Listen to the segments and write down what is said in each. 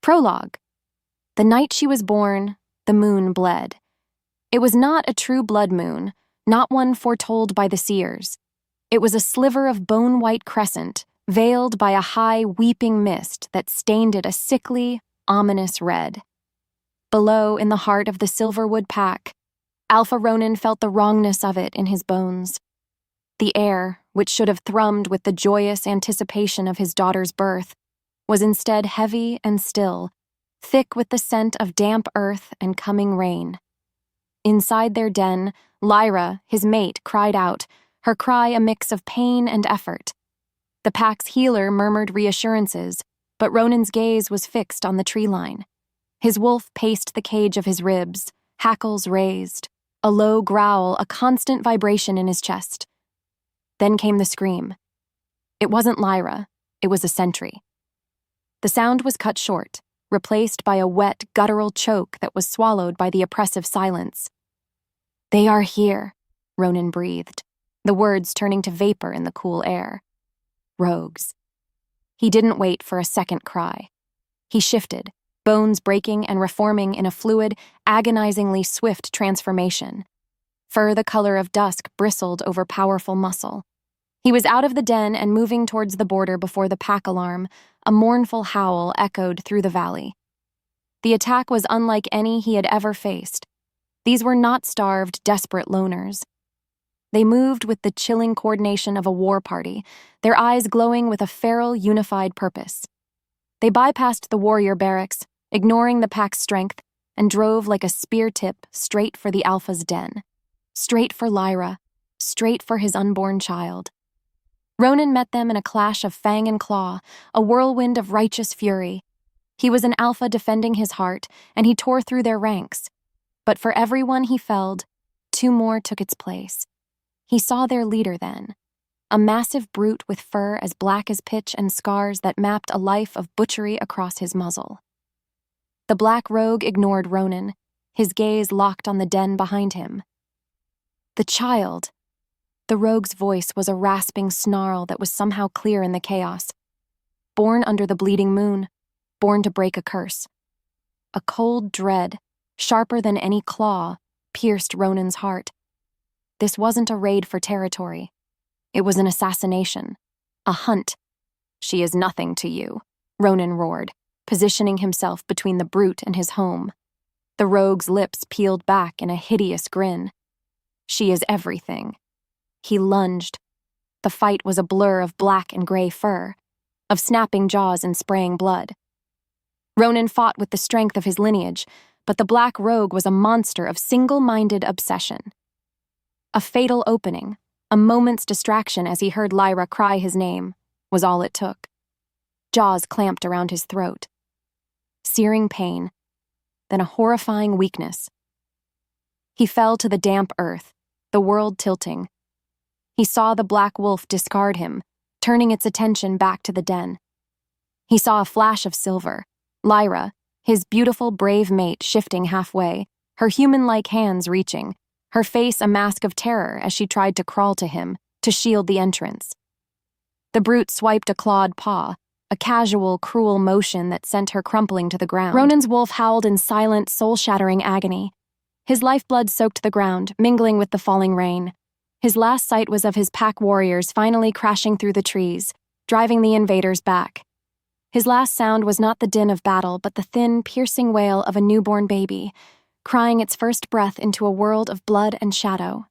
Prologue. The night she was born, the moon bled. It was not a true blood moon, not one foretold by the seers. It was a sliver of bone-white crescent, veiled by a high, weeping mist that stained it a sickly, ominous red. Below, in the heart of the Silverwood pack, Alpha Ronan felt the wrongness of it in his bones. The air, which should have thrummed with the joyous anticipation of his daughter's birth, was instead heavy and still, thick with the scent of damp earth and coming rain. Inside their den, Lyra, his mate, cried out, her cry a mix of pain and effort. The pack's healer murmured reassurances, but Ronan's gaze was fixed on the tree line. His wolf paced the cage of his ribs, hackles raised, a low growl, a constant vibration in his chest. Then came the scream. It wasn't Lyra, it was a sentry. The sound was cut short, replaced by a wet, guttural choke that was swallowed by the oppressive silence. "They are here," Ronan breathed, the words turning to vapor in the cool air. Rogues. He didn't wait for a second cry. He shifted, bones breaking and reforming in a fluid, agonizingly swift transformation. Fur the color of dusk bristled over powerful muscle. He was out of the den and moving towards the border before the pack alarm. A mournful howl echoed through the valley. The attack was unlike any he had ever faced. These were not starved, desperate loners. They moved with the chilling coordination of a war party, their eyes glowing with a feral, unified purpose. They bypassed the warrior barracks, ignoring the pack's strength, and drove like a spear tip straight for the Alpha's den. Straight for Lyra, straight for his unborn child. Ronan met them in a clash of fang and claw, a whirlwind of righteous fury. He was an Alpha defending his heart, and he tore through their ranks. But for every one he felled, two more took its place. He saw their leader then, a massive brute with fur as black as pitch and scars that mapped a life of butchery across his muzzle. The black rogue ignored Ronan, his gaze locked on the den behind him. The child. The rogue's voice was a rasping snarl that was somehow clear in the chaos. Born under the bleeding moon, born to break a curse. A cold dread, sharper than any claw, pierced Ronan's heart. This wasn't a raid for territory. It was an assassination. A hunt. "She is nothing to you," Ronan roared, positioning himself between the brute and his home. The rogue's lips peeled back in a hideous grin. "She is everything." He lunged. The fight was a blur of black and gray fur, of snapping jaws and spraying blood. Ronan fought with the strength of his lineage, but the black rogue was a monster of single-minded obsession. A fatal opening, a moment's distraction as he heard Lyra cry his name, was all it took. Jaws clamped around his throat. Searing pain, then a horrifying weakness. He fell to the damp earth, the world tilting. He saw the black wolf discard him, turning its attention back to the den. He saw a flash of silver, Lyra, his beautiful, brave mate, shifting halfway, her human-like hands reaching, her face a mask of terror as she tried to crawl to him, to shield the entrance. The brute swiped a clawed paw, a casual, cruel motion that sent her crumpling to the ground. Ronan's wolf howled in silent, soul-shattering agony. His lifeblood soaked the ground, mingling with the falling rain. His last sight was of his pack warriors finally crashing through the trees, driving the invaders back. His last sound was not the din of battle, but the thin, piercing wail of a newborn baby, crying its first breath into a world of blood and shadow.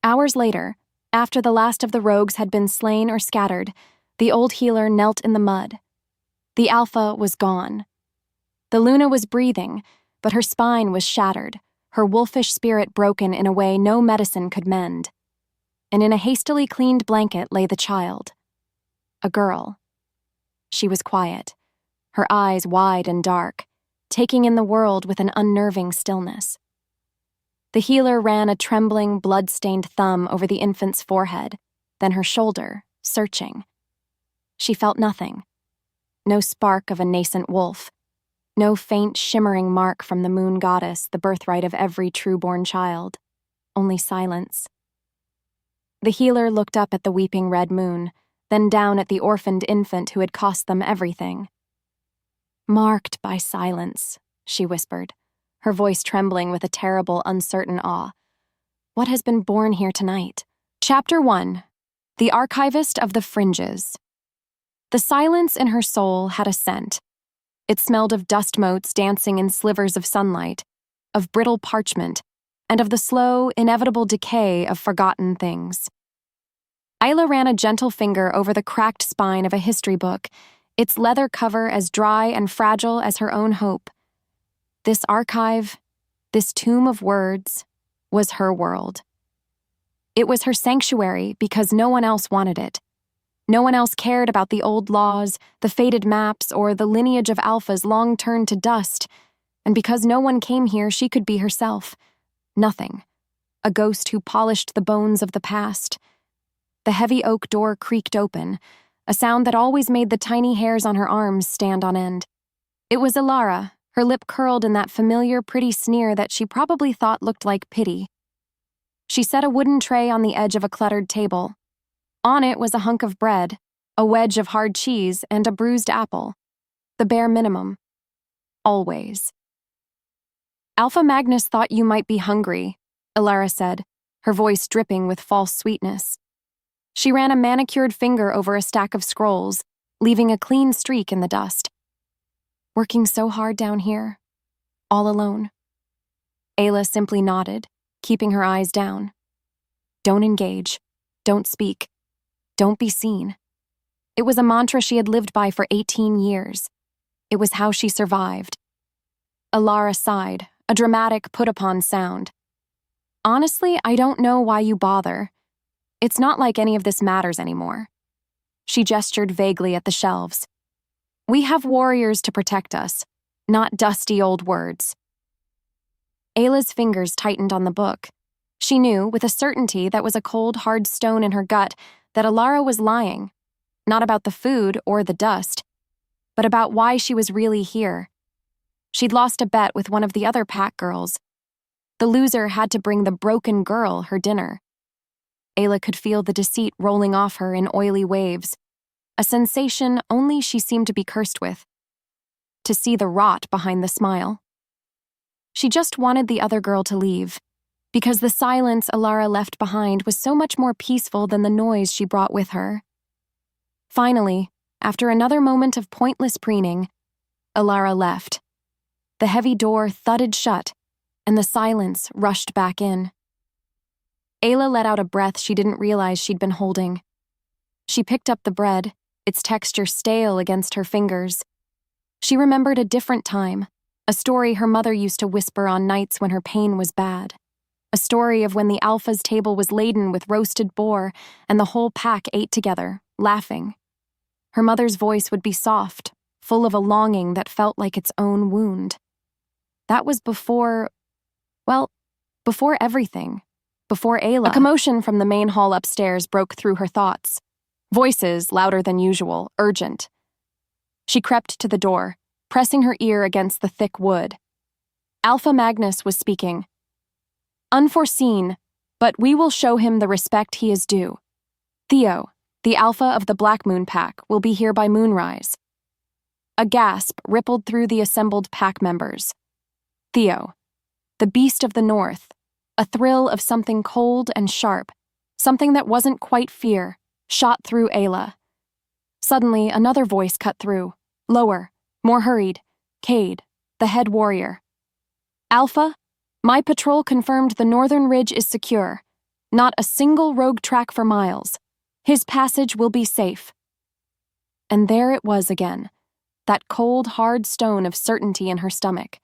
Hours later, after the last of the rogues had been slain or scattered, the old healer knelt in the mud. The Alpha was gone. The Luna was breathing, but her spine was shattered, her wolfish spirit broken in a way no medicine could mend. And in a hastily cleaned blanket lay the child. A girl. She was quiet, her eyes wide and dark, taking in the world with an unnerving stillness. The healer ran a trembling, blood-stained thumb over the infant's forehead, then her shoulder, searching. She felt nothing. No spark of a nascent wolf. No faint, shimmering mark from the moon goddess, the birthright of every true-born child. Only silence. The healer looked up at the weeping red moon, then down at the orphaned infant who had cost them everything. Marked by silence, she whispered, her voice trembling with a terrible, uncertain awe. What has been born here tonight? Chapter 1. The Archivist of the Fringes. The silence in her soul had a scent. It smelled of dust motes dancing in slivers of sunlight, of brittle parchment, and of the slow, inevitable decay of forgotten things. Isla ran a gentle finger over the cracked spine of a history book, its leather cover as dry and fragile as her own hope. This archive, this tomb of words, was her world. It was her sanctuary because no one else wanted it. No one else cared about the old laws, the faded maps, or the lineage of alphas long turned to dust, and because no one came here, she could be herself. Nothing. A ghost who polished the bones of the past. The heavy oak door creaked open, a sound that always made the tiny hairs on her arms stand on end. It was Ilara, her lip curled in that familiar, pretty sneer that she probably thought looked like pity. She set a wooden tray on the edge of a cluttered table. On it was a hunk of bread, a wedge of hard cheese, and a bruised apple. The bare minimum. Always. Alpha Magnus thought you might be hungry, Ilara said, her voice dripping with false sweetness. She ran a manicured finger over a stack of scrolls, leaving a clean streak in the dust. Working so hard down here, all alone. Ayla simply nodded, keeping her eyes down. Don't engage. Don't speak. Don't be seen. It was a mantra she had lived by for 18 years. It was how she survived. Ilara sighed, a dramatic put-upon sound. Honestly, I don't know why you bother. It's not like any of this matters anymore. She gestured vaguely at the shelves. We have warriors to protect us, not dusty old words. Ayla's fingers tightened on the book. She knew, with a certainty that was a cold, hard stone in her gut, that Ilara was lying. Not about the food or the dust, but about why she was really here. She'd lost a bet with one of the other pack girls. The loser had to bring the broken girl her dinner. Ayla could feel the deceit rolling off her in oily waves, a sensation only she seemed to be cursed with. To see the rot behind the smile. She just wanted the other girl to leave, because the silence Ilara left behind was so much more peaceful than the noise she brought with her. Finally, after another moment of pointless preening, Ilara left. The heavy door thudded shut, and the silence rushed back in. Ayla let out a breath she didn't realize she'd been holding. She picked up the bread, its texture stale against her fingers. She remembered a different time, a story her mother used to whisper on nights when her pain was bad. A story of when the Alpha's table was laden with roasted boar and the whole pack ate together, laughing. Her mother's voice would be soft, full of a longing that felt like its own wound. That was before everything. Before Ayla. A commotion from the main hall upstairs broke through her thoughts. Voices, louder than usual, urgent. She crept to the door, pressing her ear against the thick wood. Alpha Magnus was speaking. Unforeseen, but we will show him the respect he is due. Theo, the Alpha of the Black Moon Pack, will be here by moonrise. A gasp rippled through the assembled pack members. Theo, the beast of the north, a thrill of something cold and sharp, something that wasn't quite fear, shot through Ayla. Suddenly, another voice cut through, lower, more hurried. Cade, the head warrior. Alpha, my patrol confirmed the northern ridge is secure. Not a single rogue track for miles. His passage will be safe. And there it was again, that cold, hard stone of certainty in her stomach.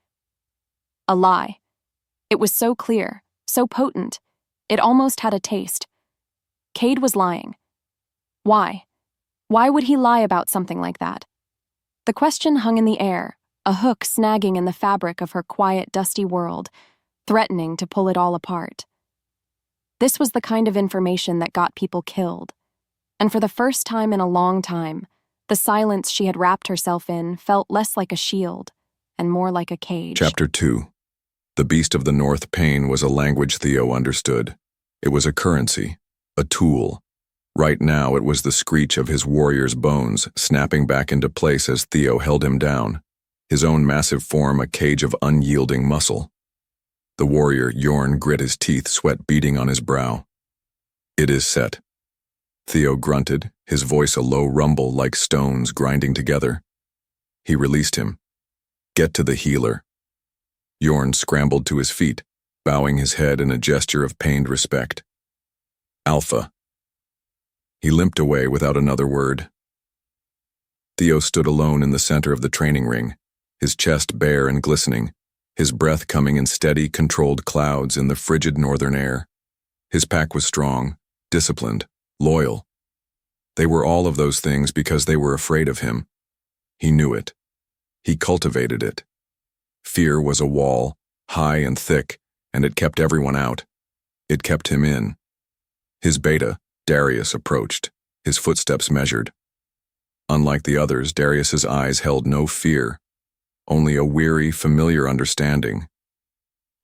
A lie. It was so clear, so potent, it almost had a taste. Cade was lying. Why? Why would he lie about something like that? The question hung in the air, a hook snagging in the fabric of her quiet, dusty world, threatening to pull it all apart. This was the kind of information that got people killed. And for the first time in a long time, the silence she had wrapped herself in felt less like a shield and more like a cage. Chapter 2. The Beast of the North pain was a language Theo understood. It was a currency, a tool. Right now it was the screech of his warrior's bones snapping back into place as Theo held him down. his own massive form a cage of unyielding muscle. The warrior Yorn grit his teeth, sweat beading on his brow. "It is set." Theo grunted, his voice a low rumble like stones grinding together. He released him. "Get to the healer." Yorn scrambled to his feet, bowing his head in a gesture of pained respect. "Alpha." He limped away without another word. Theo stood alone in the center of the training ring, his chest bare and glistening, his breath coming in steady, controlled clouds in the frigid northern air. His pack was strong, disciplined, loyal. They were all of those things because they were afraid of him. He knew it. He cultivated it. Fear was a wall, high and thick, and it kept everyone out. It kept him in. His beta, Darius, approached, his footsteps measured. Unlike the others, Darius's eyes held no fear, only a weary, familiar understanding.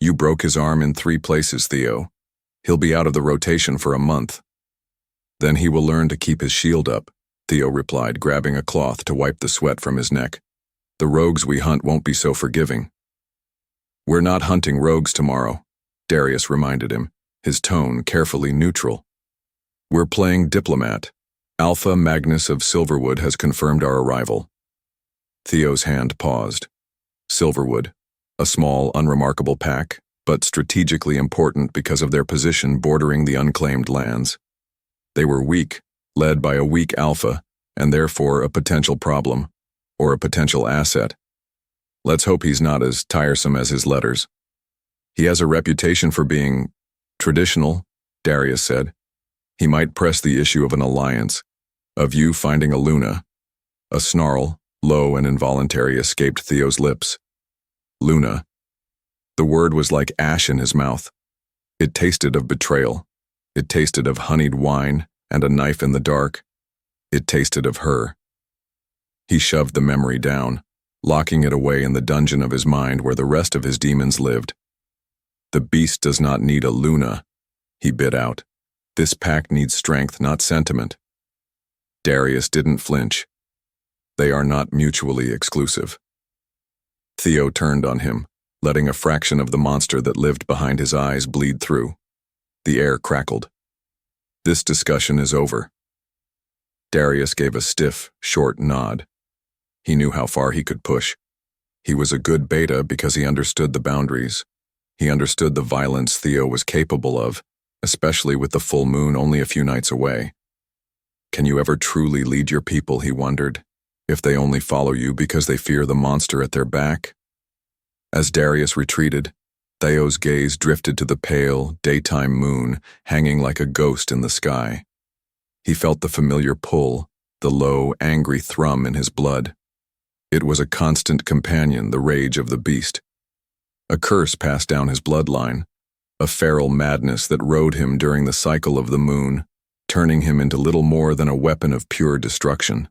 "You broke his arm in 3 places, Theo. He'll be out of the rotation for a month." "Then he will learn to keep his shield up," Theo replied, grabbing a cloth to wipe the sweat from his neck. "The rogues we hunt won't be so forgiving." "We're not hunting rogues tomorrow," Darius reminded him, his tone carefully neutral. "We're playing diplomat. Alpha Magnus of Silverwood has confirmed our arrival." Theo's hand paused. Silverwood, a small, unremarkable pack, but strategically important because of their position bordering the unclaimed lands. They were weak, led by a weak alpha, and therefore a potential problem, or a potential asset. Let's hope he's not as tiresome as his letters. "He has a reputation for being traditional," Darius said. "He might press the issue of an alliance, of you finding a Luna." A snarl, low and involuntary, escaped Theo's lips. Luna. The word was like ash in his mouth. It tasted of betrayal. It tasted of honeyed wine and a knife in the dark. It tasted of her. He shoved the memory down, locking it away in the dungeon of his mind where the rest of his demons lived. "The beast does not need a Luna," he bit out. "This pack needs strength, not sentiment." Darius didn't flinch. They are not mutually exclusive. Theo turned on him, letting a fraction of the monster that lived behind his eyes bleed through. The air crackled. "This discussion is over." Darius gave a stiff, short nod. He knew how far he could push. He was a good beta because he understood the boundaries. He understood the violence Theo was capable of, especially with the full moon only a few nights away. Can you ever truly lead your people, he wondered, if they only follow you because they fear the monster at their back? As Darius retreated, Theo's gaze drifted to the pale, daytime moon hanging like a ghost in the sky. He felt the familiar pull, the low, angry thrum in his blood. It was a constant companion, the rage of the beast. A curse passed down his bloodline, a feral madness that rode him during the cycle of the moon, turning him into little more than a weapon of pure destruction.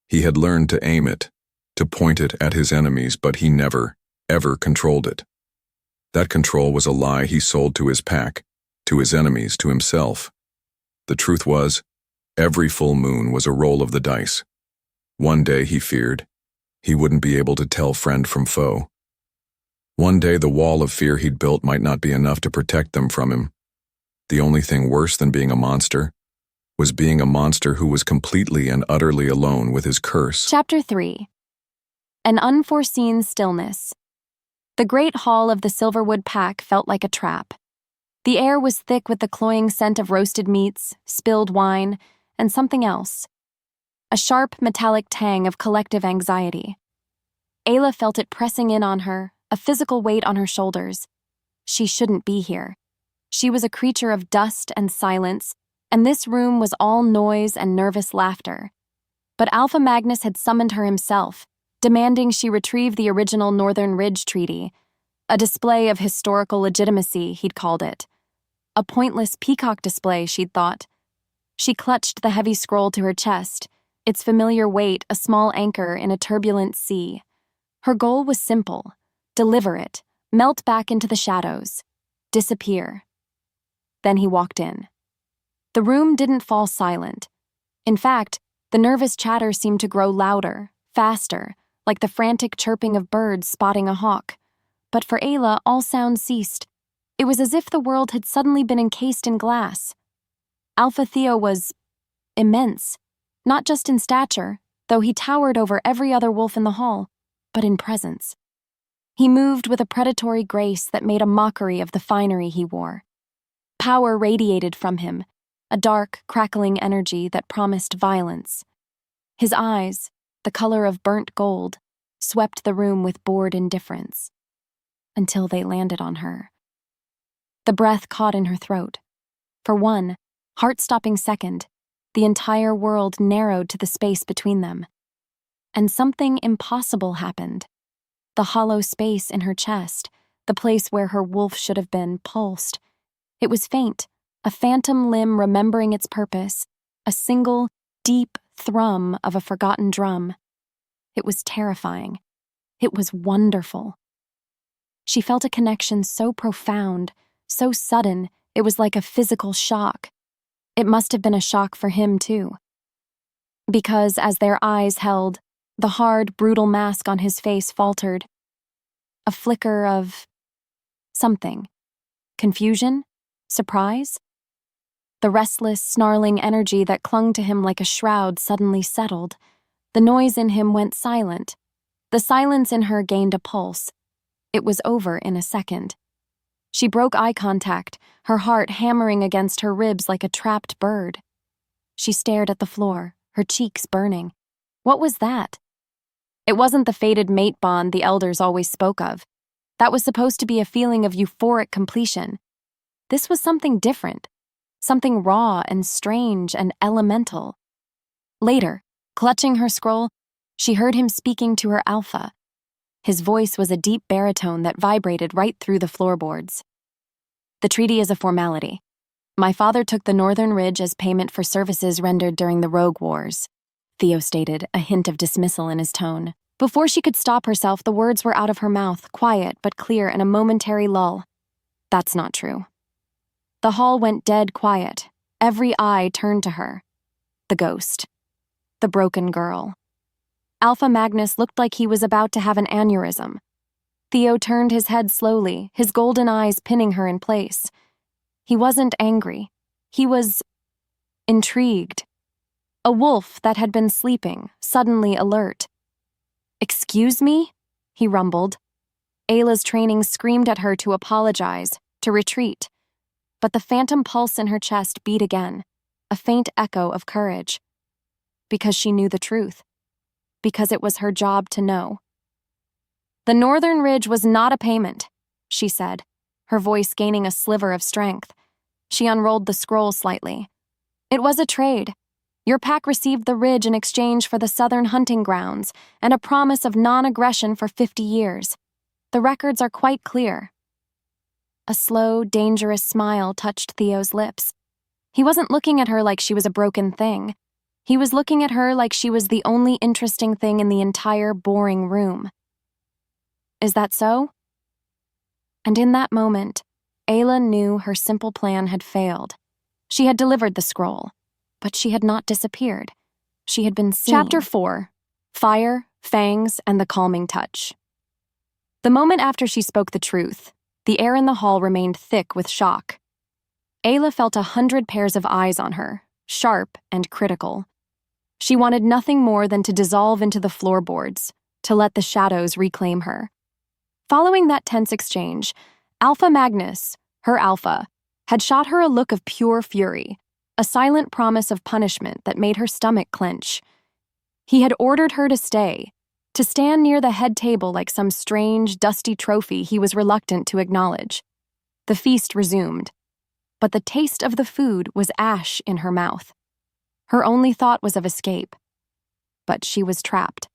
He had learned to aim it, to point it at his enemies, but he never, ever controlled it. That control was a lie he sold to his pack, to his enemies, to himself. The truth was, every full moon was a roll of the dice. One day, he feared, he wouldn't be able to tell friend from foe. One day the wall of fear he'd built might not be enough to protect them from him. The only thing worse than being a monster was being a monster who was completely and utterly alone with his curse. Chapter 3. An unforeseen stillness. The great hall of the Silverwood pack felt like a trap. The air was thick with the cloying scent of roasted meats, spilled wine, and something else. A sharp, metallic tang of collective anxiety. Ayla felt it pressing in on her, a physical weight on her shoulders. She shouldn't be here. She was a creature of dust and silence, and this room was all noise and nervous laughter. But Alpha Magnus had summoned her himself, demanding she retrieve the original Northern Ridge Treaty, a display of historical legitimacy, he'd called it. A pointless peacock display, she'd thought. She clutched the heavy scroll to her chest, its familiar weight a small anchor in a turbulent sea. Her goal was simple: deliver it, melt back into the shadows, disappear. Then he walked in. The room didn't fall silent. In fact, the nervous chatter seemed to grow louder, faster, like the frantic chirping of birds spotting a hawk. But for Ayla, all sound ceased. It was as if the world had suddenly been encased in glass. Alpha Theo was immense, not just in stature, though he towered over every other wolf in the hall, but in presence. He moved with a predatory grace that made a mockery of the finery he wore. Power radiated from him, a dark, crackling energy that promised violence. His eyes, the color of burnt gold, swept the room with bored indifference, until they landed on her. The breath caught in her throat. For one heart-stopping second, the entire world narrowed to the space between them. And something impossible happened. The hollow space in her chest, the place where her wolf should have been, pulsed. It was faint, a phantom limb remembering its purpose, a single, deep thrum of a forgotten drum. It was terrifying. It was wonderful. She felt a connection so profound, so sudden, it was like a physical shock. It must have been a shock for him, too. Because as their eyes held, the hard, brutal mask on his face faltered. A flicker of something. Confusion? Surprise? The restless, snarling energy that clung to him like a shroud suddenly settled. The noise in him went silent. The silence in her gained a pulse. It was over in a second. She broke eye contact, her heart hammering against her ribs like a trapped bird. She stared at the floor, her cheeks burning. What was that? It wasn't the fated mate bond the elders always spoke of. That was supposed to be a feeling of euphoric completion. This was something different, something raw and strange and elemental. Later, clutching her scroll, she heard him speaking to her alpha. His voice was a deep baritone that vibrated right through the floorboards. The treaty is a formality. My father took the Northern Ridge as payment for services rendered during the Rogue Wars, Theo stated, a hint of dismissal in his tone. Before she could stop herself, the words were out of her mouth, quiet but clear in a momentary lull. That's not true. The hall went dead quiet. Every eye turned to her. The ghost. The broken girl. Alpha Magnus looked like he was about to have an aneurysm. Theo turned his head slowly, his golden eyes pinning her in place. He wasn't angry. He was intrigued. A wolf that had been sleeping, suddenly alert. "Excuse me?" he rumbled. Ayla's training screamed at her to apologize, to retreat. But the phantom pulse in her chest beat again, a faint echo of courage. Because she knew the truth. Because it was her job to know. "The Northern Ridge was not a payment," she said, her voice gaining a sliver of strength. She unrolled the scroll slightly. "It was a trade. Your pack received the ridge in exchange for the southern hunting grounds and a promise of non-aggression for 50 years. The records are quite clear." A slow, dangerous smile touched Theo's lips. He wasn't looking at her like she was a broken thing. He was looking at her like she was the only interesting thing in the entire boring room. "Is that so?" And in that moment, Ayla knew her simple plan had failed. She had delivered the scroll, but she had not disappeared. She had been seen. Chapter 4. Fire, Fangs, and the Calming Touch. The moment after she spoke the truth, the air in the hall remained thick with shock. Ayla felt 100 pairs of eyes on her, sharp and critical. She wanted nothing more than to dissolve into the floorboards, to let the shadows reclaim her. Following that tense exchange, Alpha Magnus, her alpha, had shot her a look of pure fury, a silent promise of punishment that made her stomach clench. He had ordered her to stay, to stand near the head table like some strange, dusty trophy he was reluctant to acknowledge. The feast resumed, but the taste of the food was ash in her mouth. Her only thought was of escape. But she was trapped.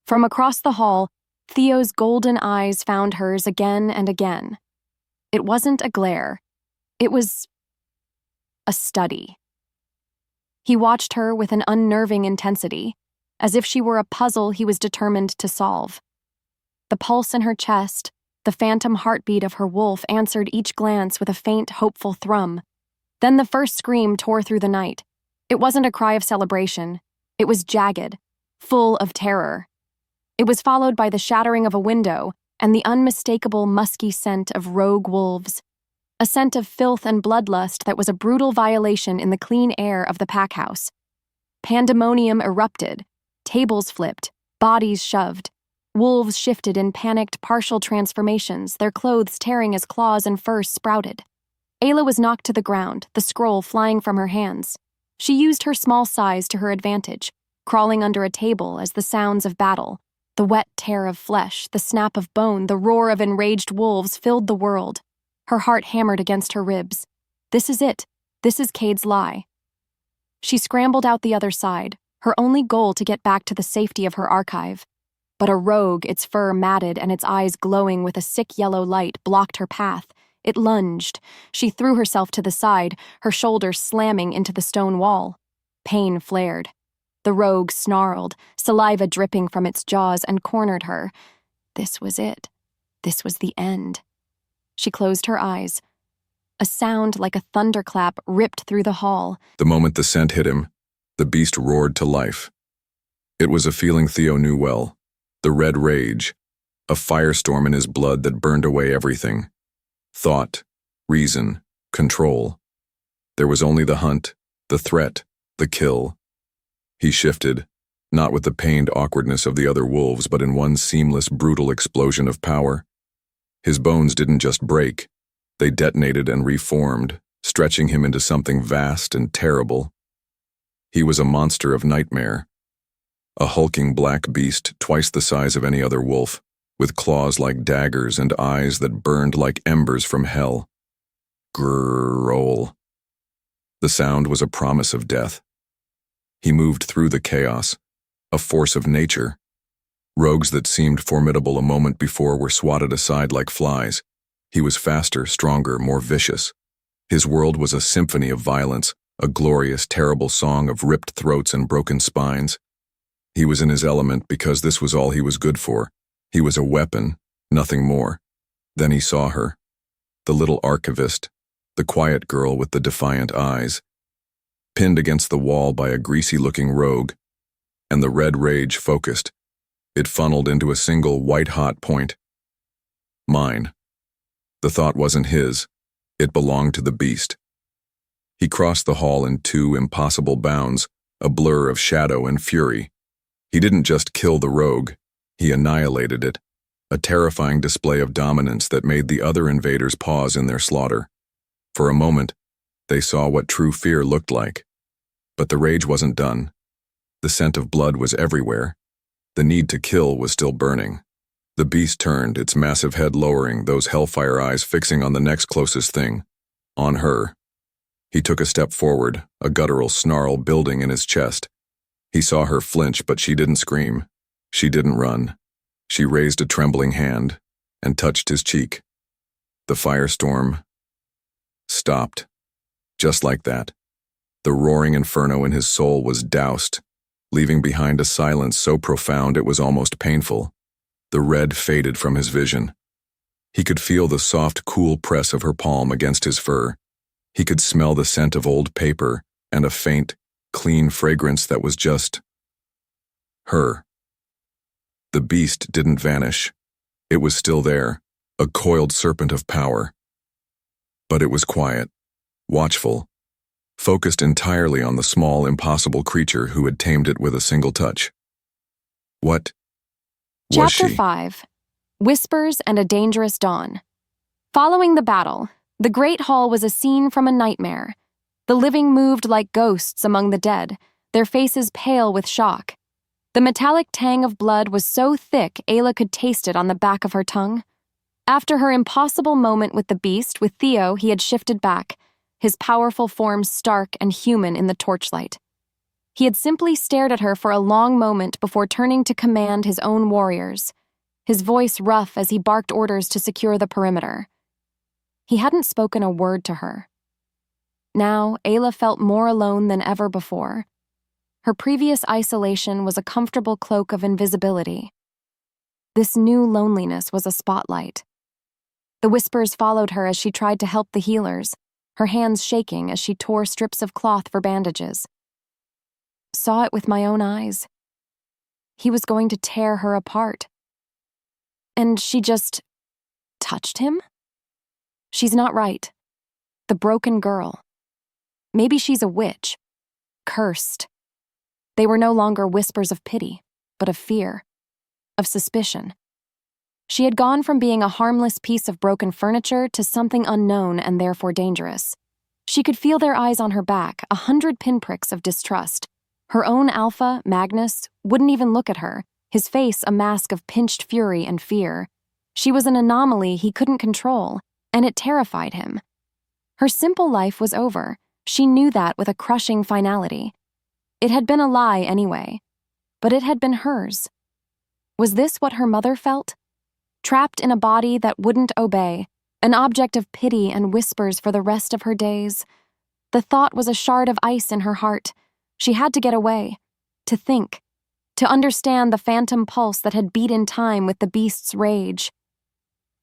From across the hall, Theo's golden eyes found hers again and again. It wasn't a glare. It was a study. He watched her with an unnerving intensity, as if she were a puzzle he was determined to solve. The pulse in her chest, the phantom heartbeat of her wolf answered each glance with a faint, hopeful thrum. Then the first scream tore through the night. It wasn't a cry of celebration. It was jagged, full of terror. It was followed by the shattering of a window and the unmistakable musky scent of rogue wolves, a scent of filth and bloodlust that was a brutal violation in the clean air of the pack house. Pandemonium erupted, tables flipped, bodies shoved. Wolves shifted in panicked, partial transformations, their clothes tearing as claws and fur sprouted. Ayla was knocked to the ground, the scroll flying from her hands. She used her small size to her advantage, crawling under a table as the sounds of battle, the wet tear of flesh, the snap of bone, the roar of enraged wolves filled the world. Her heart hammered against her ribs. This is it. This is Cade's lie. She scrambled out the other side, her only goal to get back to the safety of her archive. But a rogue, its fur matted and its eyes glowing with a sick yellow light, blocked her path. It lunged. She threw herself to the side, her shoulders slamming into the stone wall. Pain flared. The rogue snarled, saliva dripping from its jaws, and cornered her. This was it. This was the end. She closed her eyes. A sound like a thunderclap ripped through the hall. The moment the scent hit him, the beast roared to life. It was a feeling Theo knew well. The red rage, a firestorm in his blood that burned away everything. Thought, reason, control. There was only the hunt, the threat, the kill. He shifted, not with the pained awkwardness of the other wolves, but in one seamless, brutal explosion of power. His bones didn't just break, they detonated and reformed, stretching him into something vast and terrible. He was a monster of nightmare. A hulking black beast twice the size of any other wolf, with claws like daggers and eyes that burned like embers from hell. Grrrl. The sound was a promise of death. He moved through the chaos, a force of nature. Rogues that seemed formidable a moment before were swatted aside like flies. He was faster, stronger, more vicious. His world was a symphony of violence, a glorious, terrible song of ripped throats and broken spines. He was in his element because this was all he was good for. He was a weapon, nothing more. Then he saw her. The little archivist, the quiet girl with the defiant eyes, pinned against the wall by a greasy-looking rogue, and the red rage focused. It funneled into a single white-hot point. Mine. The thought wasn't his. It belonged to the beast. He crossed the hall in two impossible bounds, a blur of shadow and fury. He didn't just kill the rogue, he annihilated it, a terrifying display of dominance that made the other invaders pause in their slaughter. For a moment, they saw what true fear looked like. But the rage wasn't done. The scent of blood was everywhere. The need to kill was still burning. The beast turned, its massive head lowering, those hellfire eyes fixing on the next closest thing. On her. He took a step forward, a guttural snarl building in his chest. He saw her flinch, but she didn't scream. She didn't run. She raised a trembling hand and touched his cheek. The firestorm stopped. Just like that. The roaring inferno in his soul was doused, leaving behind a silence so profound it was almost painful. The red faded from his vision. He could feel the soft, cool press of her palm against his fur. He could smell the scent of old paper and a faint, clean fragrance that was just her. The beast didn't vanish. It was still there, a coiled serpent of power. But it was quiet, watchful, focused entirely on the small, impossible creature who had tamed it with a single touch. What was she? Chapter 5. Whispers and a Dangerous Dawn. Following the battle, the Great Hall was a scene from a nightmare. The living moved like ghosts among the dead, their faces pale with shock. The metallic tang of blood was so thick Ayla could taste it on the back of her tongue. After her impossible moment with the beast, with Theo, he had shifted back, his powerful form stark and human in the torchlight. He had simply stared at her for a long moment before turning to command his own warriors, his voice rough as he barked orders to secure the perimeter. He hadn't spoken a word to her. Now, Ayla felt more alone than ever before. Her previous isolation was a comfortable cloak of invisibility. This new loneliness was a spotlight. The whispers followed her as she tried to help the healers, her hands shaking as she tore strips of cloth for bandages. Saw it with my own eyes. he was going to tear her apart. And she just touched him? She's not right. The broken girl. Maybe she's a witch. Cursed. They were no longer whispers of pity, but of fear, of suspicion. She had gone from being a harmless piece of broken furniture to something unknown and therefore dangerous. She could feel their eyes on her back, 100 pinpricks of distrust. Her own alpha, Magnus, wouldn't even look at her, his face a mask of pinched fury and fear. She was an anomaly he couldn't control, and it terrified him. Her simple life was over. She knew that with a crushing finality. It had been a lie anyway, but it had been hers. Was this what her mother felt? Trapped in a body that wouldn't obey, an object of pity and whispers for the rest of her days. The thought was a shard of ice in her heart. She had to get away, to think, to understand the phantom pulse that had beat in time with the beast's rage.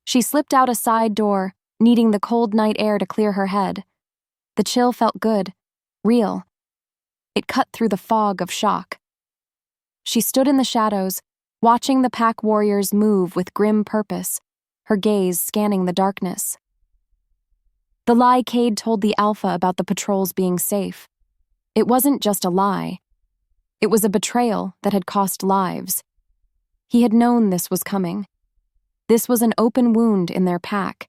She slipped out a side door, needing the cold night air to clear her head. The chill felt good, real. It cut through the fog of shock. She stood in the shadows, watching the pack warriors move with grim purpose, her gaze scanning the darkness. The lie Cade told the Alpha about the patrols being safe. It wasn't just a lie. It was a betrayal that had cost lives. He had known this was coming. This was an open wound in their pack,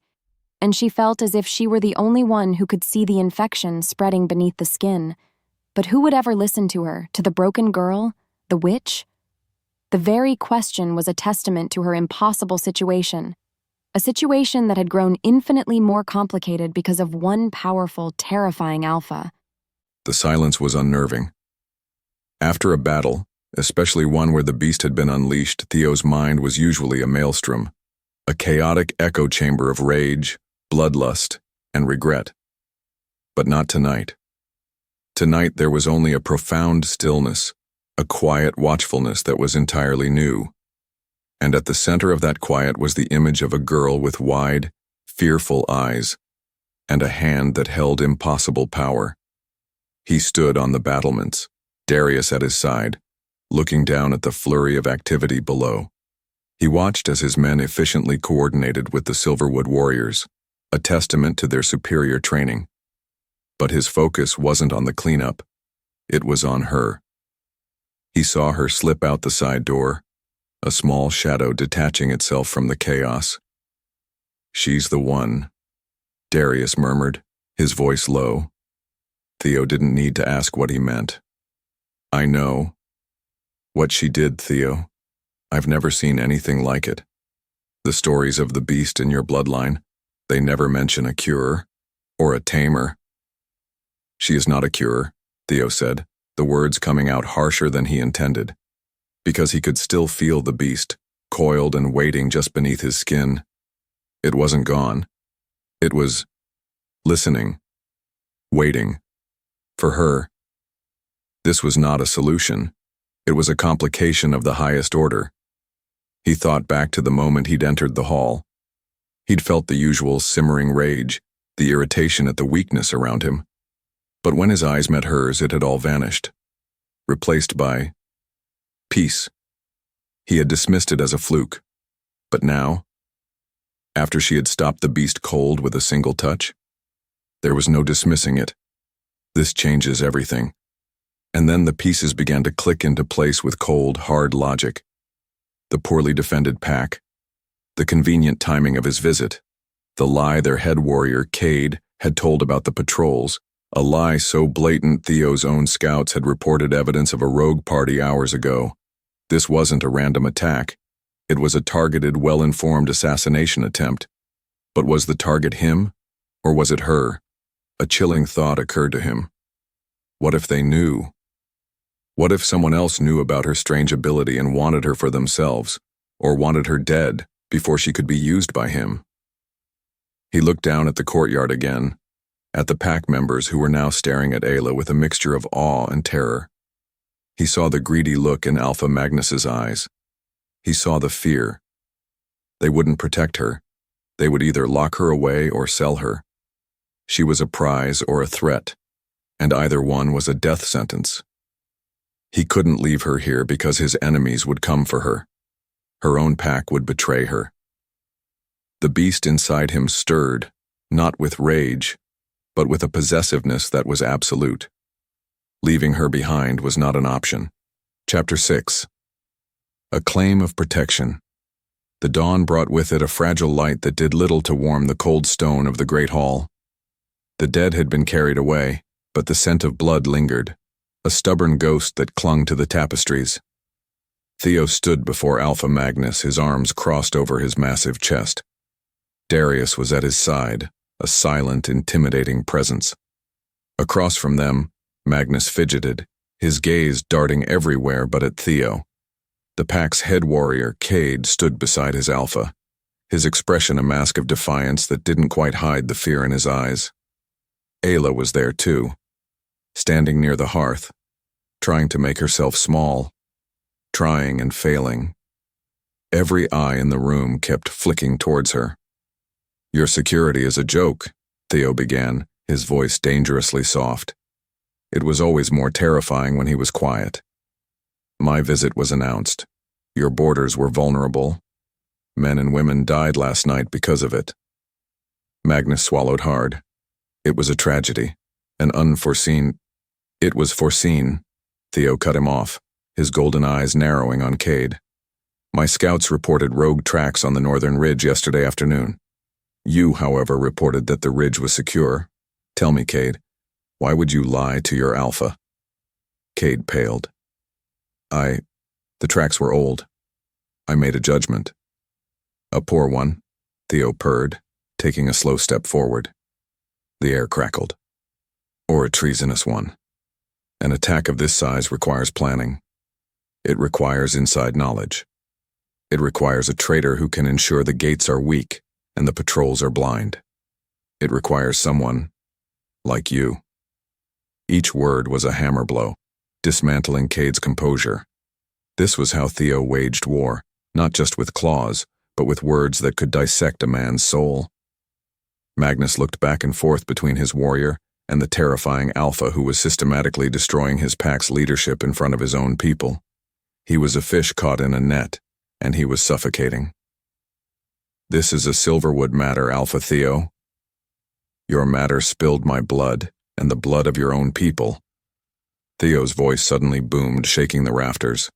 and she felt as if she were the only one who could see the infection spreading beneath the skin. But who would ever listen to her, to the broken girl, the witch? The very question was a testament to her impossible situation, a situation that had grown infinitely more complicated because of one powerful, terrifying alpha. The silence was unnerving. After a battle, especially one where the beast had been unleashed, Theo's mind was usually a maelstrom, a chaotic echo chamber of rage, bloodlust, and regret. But not tonight. Tonight there was only a profound stillness, a quiet watchfulness that was entirely new. And at the center of that quiet was the image of a girl with wide, fearful eyes, and a hand that held impossible power. He stood on the battlements, Darius at his side, looking down at the flurry of activity below. He watched as his men efficiently coordinated with the Silverwood warriors, a testament to their superior training. But his focus wasn't on the cleanup, it was on her. He saw her slip out the side door, a small shadow detaching itself from the chaos. "She's the one," Darius murmured, his voice low. Theo didn't need to ask what he meant. "I know. What she did, Theo. I've never seen anything like it. The stories of the beast in your bloodline, they never mention a cure, or a tamer." "She is not a cure," Theo said, the words coming out harsher than he intended, because he could still feel the beast, coiled and waiting just beneath his skin. It wasn't gone. It was listening, waiting. For her, this was not a solution. It was a complication of the highest order. He thought back to the moment he'd entered the hall. He'd felt the usual simmering rage, the irritation at the weakness around him. But when his eyes met hers, it had all vanished, replaced by peace. He had dismissed it as a fluke. But now, after she had stopped the beast cold with a single touch, there was no dismissing it. This changes everything. And then the pieces began to click into place with cold, hard logic. The poorly defended pack, the convenient timing of his visit, the lie their head warrior, Cade, had told about the patrols, a lie so blatant Theo's own scouts had reported evidence of a rogue party hours ago. This wasn't a random attack. It was a targeted, well-informed assassination attempt. But was the target him, or was it her? A chilling thought occurred to him. What if they knew? What if someone else knew about her strange ability and wanted her for themselves, or wanted her dead before she could be used by him? He looked down at the courtyard again, at the pack members who were now staring at Ayla with a mixture of awe and terror. He saw the greedy look in Alpha Magnus's eyes. He saw the fear. They wouldn't protect her. They would either lock her away or sell her. She was a prize or a threat, and either one was a death sentence. He couldn't leave her here because his enemies would come for her. Her own pack would betray her. The beast inside him stirred, not with rage, but with a possessiveness that was absolute. Leaving her behind was not an option. Chapter 6. A claim of protection. The dawn brought with it a fragile light that did little to warm the cold stone of the great hall. The dead had been carried away, but the scent of blood lingered, a stubborn ghost that clung to the tapestries. Theo stood before Alpha Magnus, his arms crossed over his massive chest. Darius was at his side, a silent, intimidating presence. Across from them, Magnus fidgeted, his gaze darting everywhere but at Theo. The pack's head warrior, Cade, stood beside his alpha, his expression a mask of defiance that didn't quite hide the fear in his eyes. Ayla was there too, standing near the hearth, trying to make herself small, trying and failing. Every eye in the room kept flicking towards her. "Your security is a joke," Theo began, his voice dangerously soft. It was always more terrifying when he was quiet. "My visit was announced. Your borders were vulnerable. Men and women died last night because of it." Magnus swallowed hard. It was a tragedy, an unforeseen... "It was foreseen," Theo cut him off, his golden eyes narrowing on Cade. "My scouts reported rogue tracks on the northern ridge yesterday afternoon. You, however, reported that the ridge was secure. Tell me, Cade, why would you lie to your alpha?" Cade paled. The tracks were old. I made a judgment." "A poor one," Theo purred, taking a slow step forward. The air crackled. "Or a treasonous one. An attack of this size requires planning. It requires inside knowledge. It requires a traitor who can ensure the gates are weak and the patrols are blind. It requires someone like you." Each word was a hammer blow, dismantling Cade's composure. This was how Theo waged war, not just with claws, but with words that could dissect a man's soul. Magnus looked back and forth between his warrior and the terrifying alpha who was systematically destroying his pack's leadership in front of his own people. He was a fish caught in a net, and he was suffocating. "This is a Silverwood matter, Alpha Theo. Your matter spilled my blood, and the blood of your own people." Theo's voice suddenly boomed, shaking the rafters.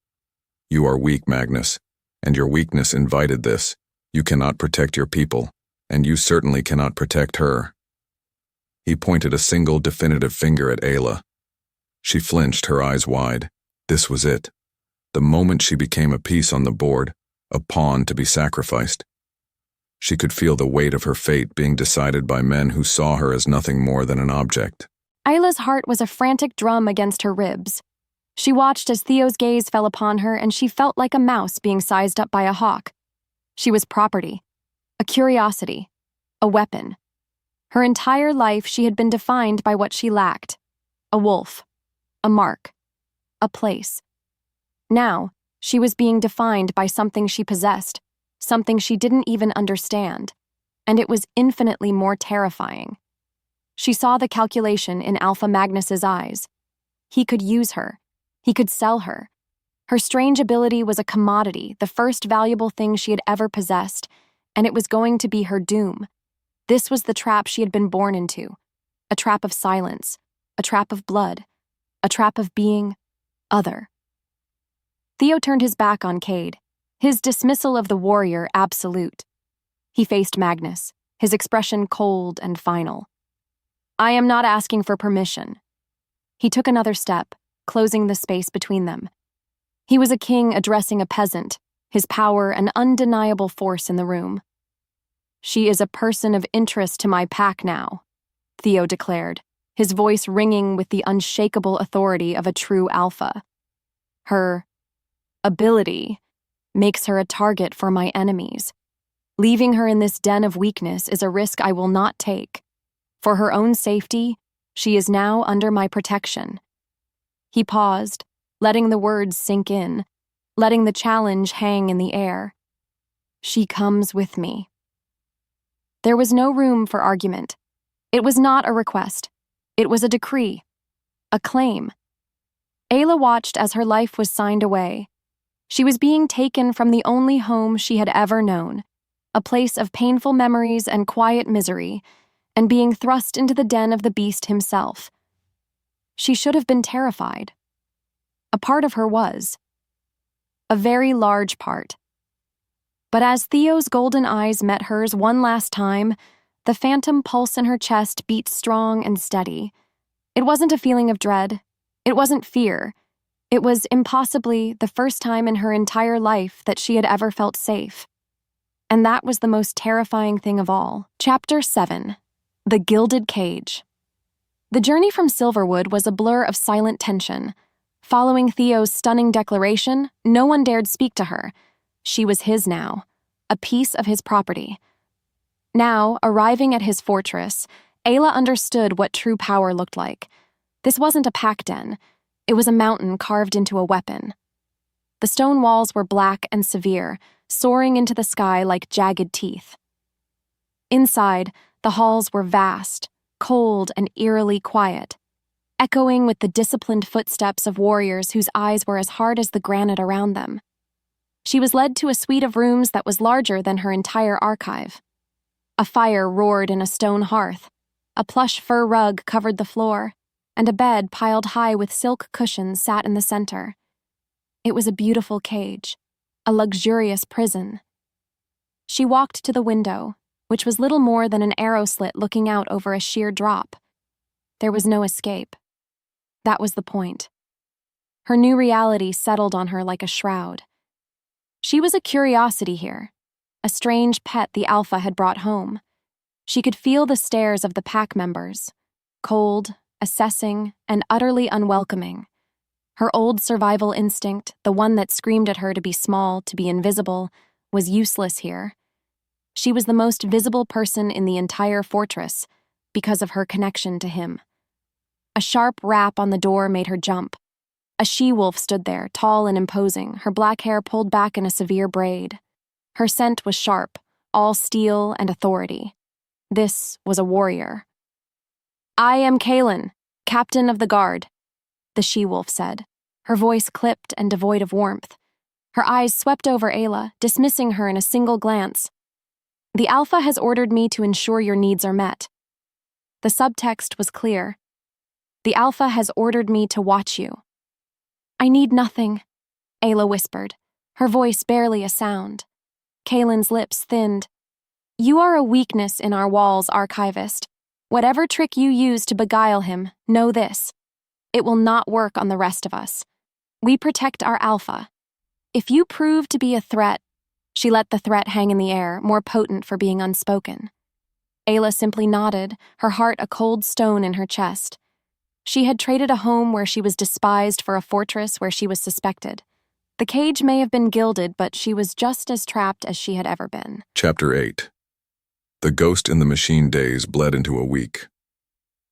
"You are weak, Magnus, and your weakness invited this. You cannot protect your people, and you certainly cannot protect her." He pointed a single definitive finger at Ayla. She flinched, her eyes wide. This was it. The moment she became a piece on the board, a pawn to be sacrificed. She could feel the weight of her fate being decided by men who saw her as nothing more than an object. Ayla's heart was a frantic drum against her ribs. She watched as Theo's gaze fell upon her, and she felt like a mouse being sized up by a hawk. She was property, a curiosity, a weapon. Her entire life she had been defined by what she lacked: a wolf, a mark, a place. Now, she was being defined by something she possessed, something she didn't even understand, and it was infinitely more terrifying. She saw the calculation in Alpha Magnus's eyes. He could use her. He could sell her. Her strange ability was a commodity, the first valuable thing she had ever possessed, and it was going to be her doom. This was the trap she had been born into, a trap of silence, a trap of blood, a trap of being other. Theo turned his back on Cade, his dismissal of the warrior absolute. He faced Magnus, his expression cold and final. "I am not asking for permission." He took another step, closing the space between them. He was a king addressing a peasant, his power an undeniable force in the room. "She is a person of interest to my pack now," Theo declared, his voice ringing with the unshakable authority of a true alpha. "Her ability makes her a target for my enemies. Leaving her in this den of weakness is a risk I will not take. For her own safety, she is now under my protection." He paused, letting the words sink in, letting the challenge hang in the air. "She comes with me." There was no room for argument. It was not a request. It was a decree, a claim. Ayla watched as her life was signed away. She was being taken from the only home she had ever known, a place of painful memories and quiet misery, and being thrust into the den of the beast himself. She should have been terrified. A part of her was. A very large part. But as Theo's golden eyes met hers one last time, the phantom pulse in her chest beat strong and steady. It wasn't a feeling of dread. It wasn't fear. It was impossibly the first time in her entire life that she had ever felt safe. And that was the most terrifying thing of all. Chapter 7. The Gilded Cage. The journey from Silverwood was a blur of silent tension. Following Theo's stunning declaration, no one dared speak to her. She was his now, a piece of his property. Now, arriving at his fortress, Ayla understood what true power looked like. This wasn't a pack den. It was a mountain carved into a weapon. The stone walls were black and severe, soaring into the sky like jagged teeth. Inside, the halls were vast, cold, and eerily quiet, echoing with the disciplined footsteps of warriors whose eyes were as hard as the granite around them. She was led to a suite of rooms that was larger than her entire archive. A fire roared in a stone hearth, a plush fur rug covered the floor, and a bed piled high with silk cushions sat in the center. It was a beautiful cage, a luxurious prison. She walked to the window, which was little more than an arrow slit looking out over a sheer drop. There was no escape. That was the point. Her new reality settled on her like a shroud. She was a curiosity here, a strange pet the Alpha had brought home. She could feel the stares of the pack members, cold, assessing, and utterly unwelcoming. Her old survival instinct, the one that screamed at her to be small, to be invisible, was useless here. She was the most visible person in the entire fortress because of her connection to him. A sharp rap on the door made her jump. A she-wolf stood there, tall and imposing, her black hair pulled back in a severe braid. Her scent was sharp, all steel and authority. This was a warrior. "I am Kaelin, captain of the guard," the she-wolf said, her voice clipped and devoid of warmth. Her eyes swept over Ayla, dismissing her in a single glance. "The Alpha has ordered me to ensure your needs are met." The subtext was clear. "The Alpha has ordered me to watch you." "I need nothing," Ayla whispered, her voice barely a sound. Kaelin's lips thinned. "You are a weakness in our walls, Archivist. Whatever trick you use to beguile him, know this. It will not work on the rest of us. We protect our Alpha. If you prove to be a threat—" She let the threat hang in the air, more potent for being unspoken. Ayla simply nodded, her heart a cold stone in her chest. She had traded a home where she was despised for a fortress where she was suspected. The cage may have been gilded, but she was just as trapped as she had ever been. Chapter 8. The ghost in the machine days bled into a week.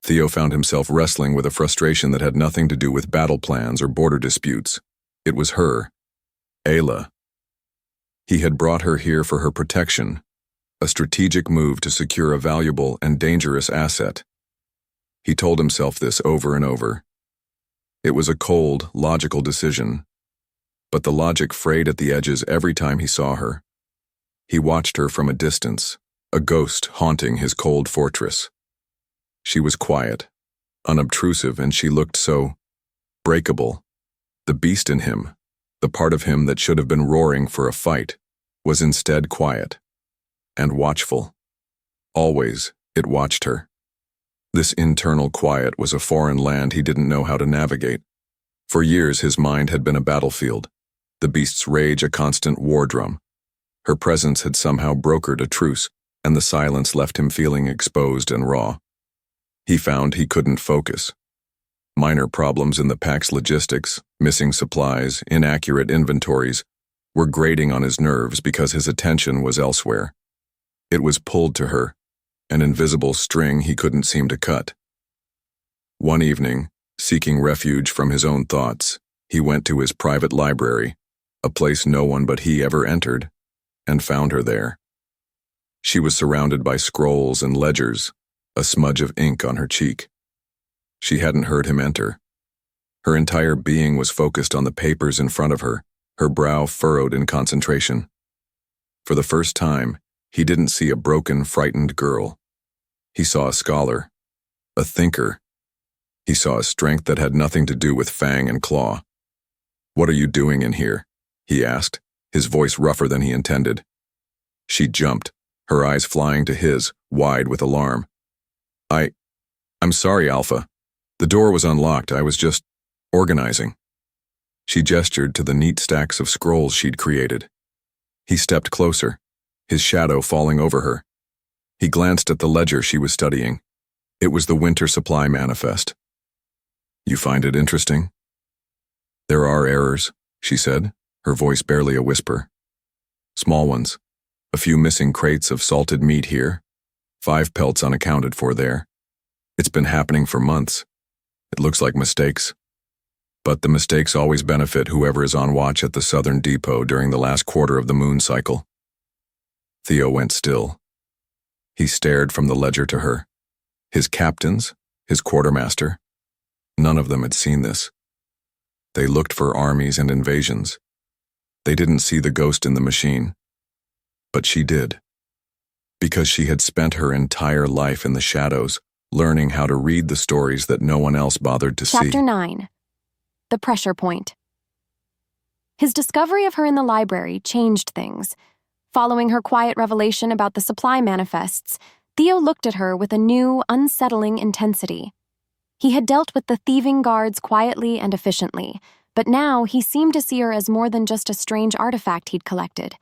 Theo found himself wrestling with a frustration that had nothing to do with battle plans or border disputes. It was her, Ayla. He had brought her here for her protection, a strategic move to secure a valuable and dangerous asset. He told himself this over and over. It was a cold, logical decision, but the logic frayed at the edges every time he saw her. He watched her from a distance, a ghost haunting his cold fortress. She was quiet, unobtrusive, and she looked so breakable. The beast in him, the part of him that should have been roaring for a fight, was instead quiet and watchful. Always, it watched her. This internal quiet was a foreign land he didn't know how to navigate. For years his mind had been a battlefield, the beast's rage a constant war drum. Her presence had somehow brokered a truce, and the silence left him feeling exposed and raw. He found he couldn't focus. Minor problems in the pack's logistics, missing supplies, inaccurate inventories, were grating on his nerves because his attention was elsewhere. It was pulled to her, an invisible string he couldn't seem to cut. One evening, seeking refuge from his own thoughts, he went to his private library, a place no one but he ever entered, and found her there. She was surrounded by scrolls and ledgers, a smudge of ink on her cheek. She hadn't heard him enter. Her entire being was focused on the papers in front of her, her brow furrowed in concentration. For the first time, he didn't see a broken, frightened girl. He saw a scholar, a thinker. He saw a strength that had nothing to do with fang and claw. "What are you doing in here?" he asked, his voice rougher than he intended. She jumped, her eyes flying to his, wide with alarm. I'm sorry, Alpha. The door was unlocked. I was just organizing." She gestured to the neat stacks of scrolls she'd created. He stepped closer, his shadow falling over her. He glanced at the ledger she was studying. It was the winter supply manifest. "You find it interesting?" "There are errors," she said, her voice barely a whisper. "Small ones. A few missing crates of salted meat here. 5 pelts unaccounted for there. It's been happening for months. It looks like mistakes. But the mistakes always benefit whoever is on watch at the southern depot during the last quarter of the moon cycle." Theo went still. He stared from the ledger to her. His captains, his quartermaster, none of them had seen this. They looked for armies and invasions. They didn't see the ghost in the machine. But she did. Because she had spent her entire life in the shadows, learning how to read the stories that no one else bothered to see. Chapter 9. The Pressure Point. His discovery of her in the library changed things. Following her quiet revelation about the supply manifests, Theo looked at her with a new, unsettling intensity. He had dealt with the thieving guards quietly and efficiently, but now he seemed to see her as more than just a strange artifact he'd collected.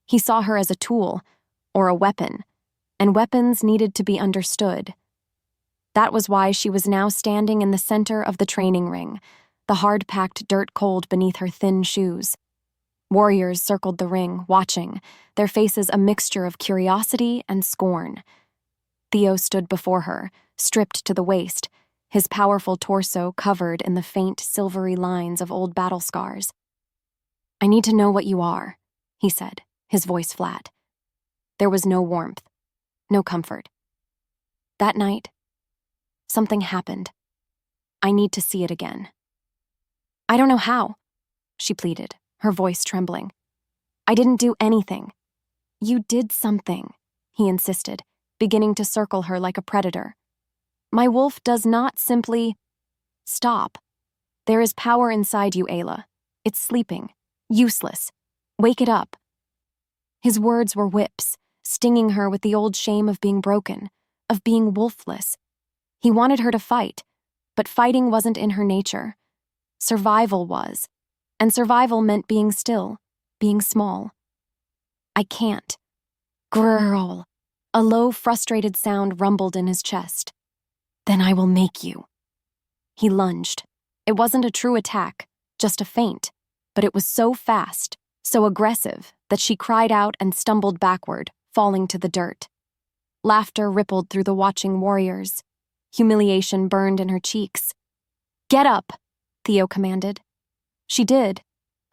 He saw her as a tool, or a weapon, and weapons needed to be understood. That was why she was now standing in the center of the training ring, the hard-packed dirt cold beneath her thin shoes. Warriors circled the ring, watching, their faces a mixture of curiosity and scorn. Theo stood before her, stripped to the waist, his powerful torso covered in the faint, silvery lines of old battle scars. "I need to know what you are," he said, his voice flat. There was no warmth, no comfort. That night, something happened. I need to see it again. "I don't know how," she pleaded, her voice trembling. "I didn't do anything." "You did something," he insisted, beginning to circle her like a predator. "My wolf does not simply stop. There is power inside you, Ayla. It's sleeping, useless. Wake it up." His words were whips, stinging her with the old shame of being broken, of being wolfless. He wanted her to fight, but fighting wasn't in her nature. Survival was, and survival meant being still, being small. "I can't." Grrrl. A low, frustrated sound rumbled in his chest. "Then I will make you." He lunged. It wasn't a true attack, just a feint, but it was so fast, so aggressive, that she cried out and stumbled backward, falling to the dirt. Laughter rippled through the watching warriors. Humiliation burned in her cheeks. "Get up," Theo commanded. She did,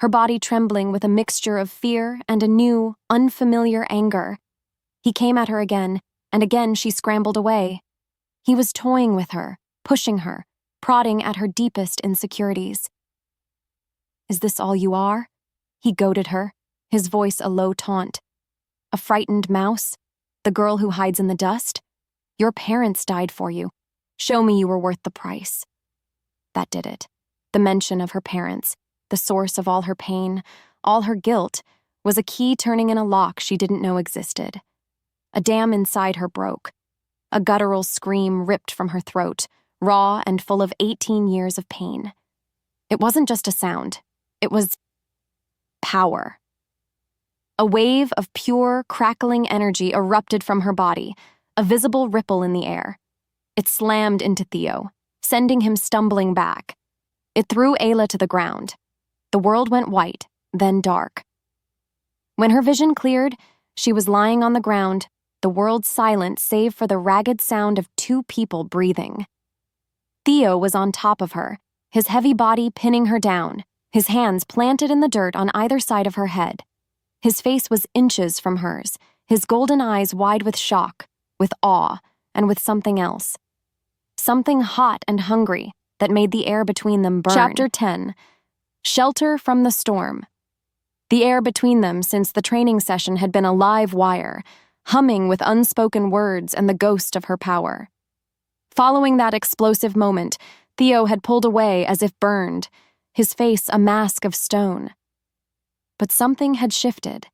her body trembling with a mixture of fear and a new, unfamiliar anger. He came at her again, and again she scrambled away. He was toying with her, pushing her, prodding at her deepest insecurities. "Is this all you are?" He goaded her, his voice a low taunt. "A frightened mouse? The girl who hides in the dust? Your parents died for you. Show me you were worth the price." That did it. The mention of her parents, the source of all her pain, all her guilt, was a key turning in a lock she didn't know existed. A dam inside her broke. A guttural scream ripped from her throat, raw and full of 18 years of pain. It wasn't just a sound. It was power. A wave of pure, crackling energy erupted from her body, a visible ripple in the air. It slammed into Theo, sending him stumbling back. It threw Ayla to the ground. The world went white, then dark. When her vision cleared, she was lying on the ground, the world silent save for the ragged sound of 2 people breathing. Theo was on top of her, his heavy body pinning her down, his hands planted in the dirt on either side of her head. His face was inches from hers, his golden eyes wide with shock, with awe, and with something else. Something hot and hungry, that made the air between them burn. Chapter 10. Shelter from the storm. The air between them since the training session had been a live wire, humming with unspoken words and the ghost of her power. Following that explosive moment, Theo had pulled away as if burned, his face a mask of stone. But something had shifted.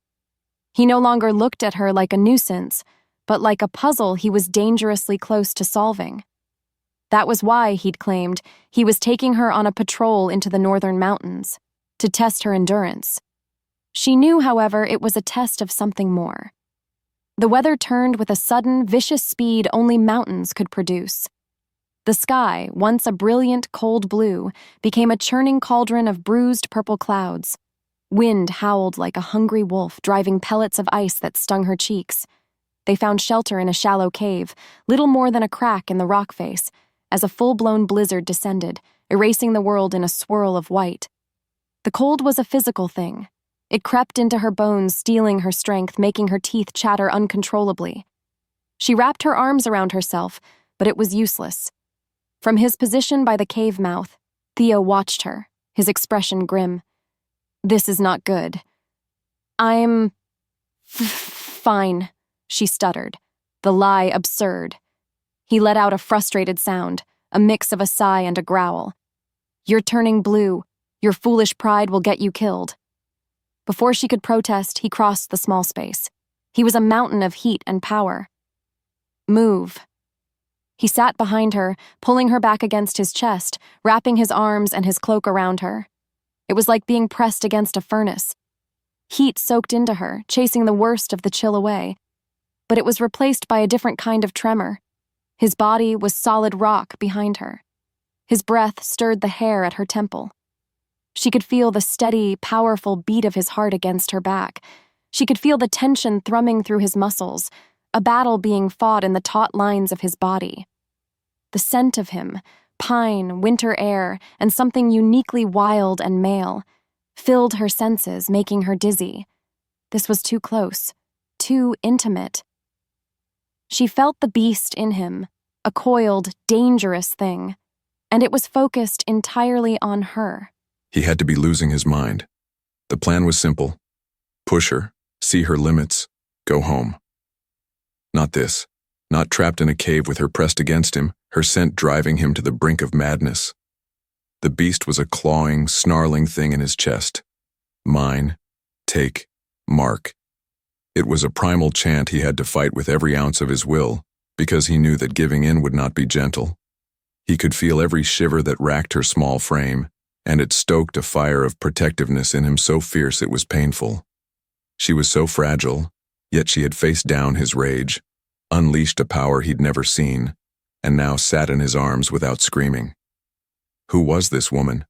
He no longer looked at her like a nuisance, but like a puzzle he was dangerously close to solving. That was why, he'd claimed, he was taking her on a patrol into the northern mountains, to test her endurance. She knew, however, it was a test of something more. The weather turned with a sudden, vicious speed only mountains could produce. The sky, once a brilliant, cold blue, became a churning cauldron of bruised purple clouds. Wind howled like a hungry wolf, driving pellets of ice that stung her cheeks. They found shelter in a shallow cave, little more than a crack in the rock face, as a full-blown blizzard descended, erasing the world in a swirl of white. The cold was a physical thing. It crept into her bones, stealing her strength, making her teeth chatter uncontrollably. She wrapped her arms around herself, but it was useless. From his position by the cave mouth, Theo watched her, his expression grim. "This is not good." "I'm fine," she stuttered, the lie absurd. He let out a frustrated sound, a mix of a sigh and a growl. "You're turning blue. Your foolish pride will get you killed." Before she could protest, he crossed the small space. He was a mountain of heat and power. "Move." He sat behind her, pulling her back against his chest, wrapping his arms and his cloak around her. It was like being pressed against a furnace. Heat soaked into her, chasing the worst of the chill away. But it was replaced by a different kind of tremor. His body was solid rock behind her. His breath stirred the hair at her temple. She could feel the steady, powerful beat of his heart against her back. She could feel the tension thrumming through his muscles, a battle being fought in the taut lines of his body. The scent of him, pine, winter air, and something uniquely wild and male, filled her senses, making her dizzy. This was too close, too intimate. She felt the beast in him, a coiled, dangerous thing, and it was focused entirely on her. He had to be losing his mind. The plan was simple. Push her, see her limits, go home. Not this. Not trapped in a cave with her pressed against him, her scent driving him to the brink of madness. The beast was a clawing, snarling thing in his chest. Mine, take, mark. It was a primal chant he had to fight with every ounce of his will, because he knew that giving in would not be gentle. He could feel every shiver that racked her small frame, and it stoked a fire of protectiveness in him so fierce it was painful. She was so fragile, yet she had faced down his rage, unleashed a power he'd never seen, and now sat in his arms without screaming. Who was this woman?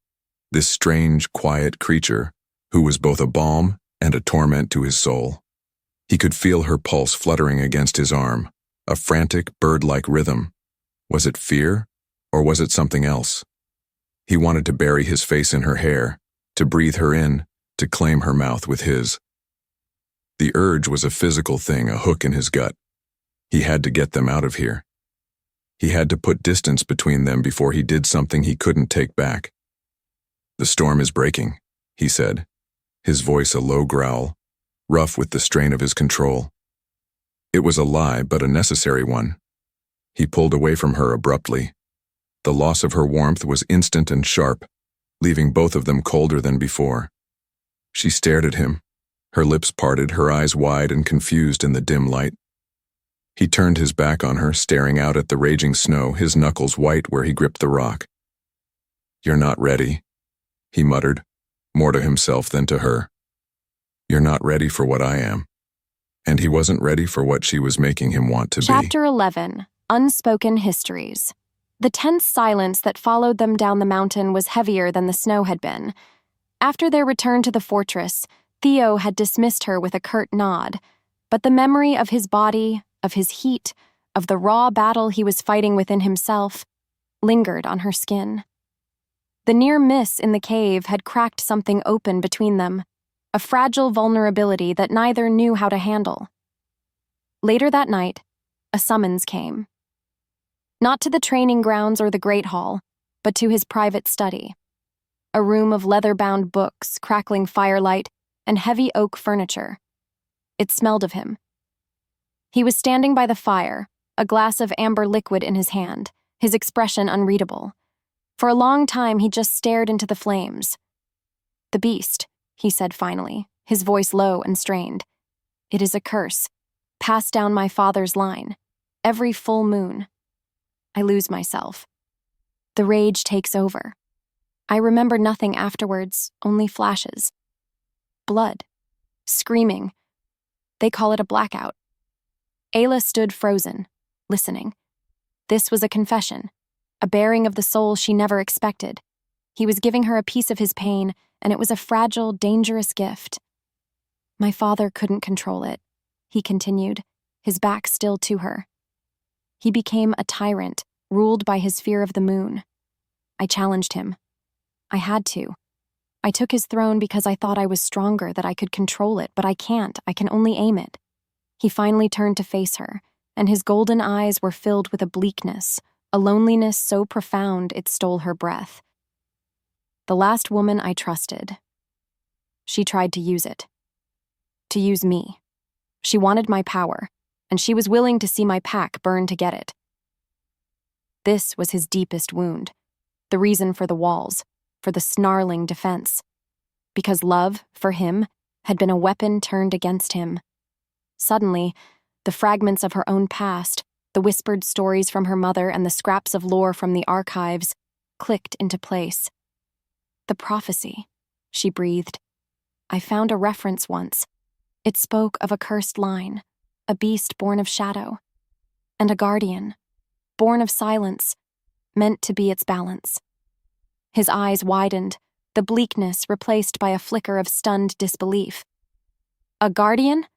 This strange, quiet creature, who was both a balm and a torment to his soul. He could feel her pulse fluttering against his arm, a frantic, bird-like rhythm. Was it fear, or was it something else? He wanted to bury his face in her hair, to breathe her in, to claim her mouth with his. The urge was a physical thing, a hook in his gut. He had to get them out of here. He had to put distance between them before he did something he couldn't take back. "The storm is breaking," he said, his voice a low growl, rough with the strain of his control. It was a lie, but a necessary one. He pulled away from her abruptly. The loss of her warmth was instant and sharp, leaving both of them colder than before. She stared at him, her lips parted, her eyes wide and confused in the dim light. He turned his back on her, staring out at the raging snow, his knuckles white where he gripped the rock. "You're not ready," he muttered, more to himself than to her. "You're not ready for what I am." And he wasn't ready for what she was making him want to be. Chapter 11. Unspoken Histories. The tense silence that followed them down the mountain was heavier than the snow had been. After their return to the fortress, Theo had dismissed her with a curt nod, but the memory of his body, of his heat, of the raw battle he was fighting within himself, lingered on her skin. The near miss in the cave had cracked something open between them, a fragile vulnerability that neither knew how to handle. Later that night, a summons came. Not to the training grounds or the Great Hall, but to his private study. A room of leather-bound books, crackling firelight, and heavy oak furniture. It smelled of him. He was standing by the fire, a glass of amber liquid in his hand, his expression unreadable. For a long time he just stared into the flames. "The beast," he said finally, his voice low and strained. "It is a curse, passed down my father's line. Every full moon. I lose myself. The rage takes over. I remember nothing afterwards, only flashes. Blood. Screaming. They call it a blackout." Ayla stood frozen, listening. This was a confession, a baring of the soul she never expected. He was giving her a piece of his pain, and it was a fragile, dangerous gift. "My father couldn't control it," he continued, his back still to her. "He became a tyrant, ruled by his fear of the moon. I challenged him. I had to. I took his throne because I thought I was stronger, that I could control it, but I can't. I can only aim it." He finally turned to face her, and his golden eyes were filled with a bleakness, a loneliness so profound it stole her breath. "The last woman I trusted. She tried to use it. To use me. She wanted my power, and she was willing to see my pack burn to get it." This was his deepest wound, the reason for the walls, for the snarling defense. Because love, for him, had been a weapon turned against him. Suddenly, the fragments of her own past, the whispered stories from her mother and the scraps of lore from the archives, clicked into place. "The prophecy," she breathed. "I found a reference once. It spoke of a cursed line, a beast born of shadow, and a guardian, born of silence, meant to be its balance." His eyes widened, the bleakness replaced by a flicker of stunned disbelief. "A guardian?"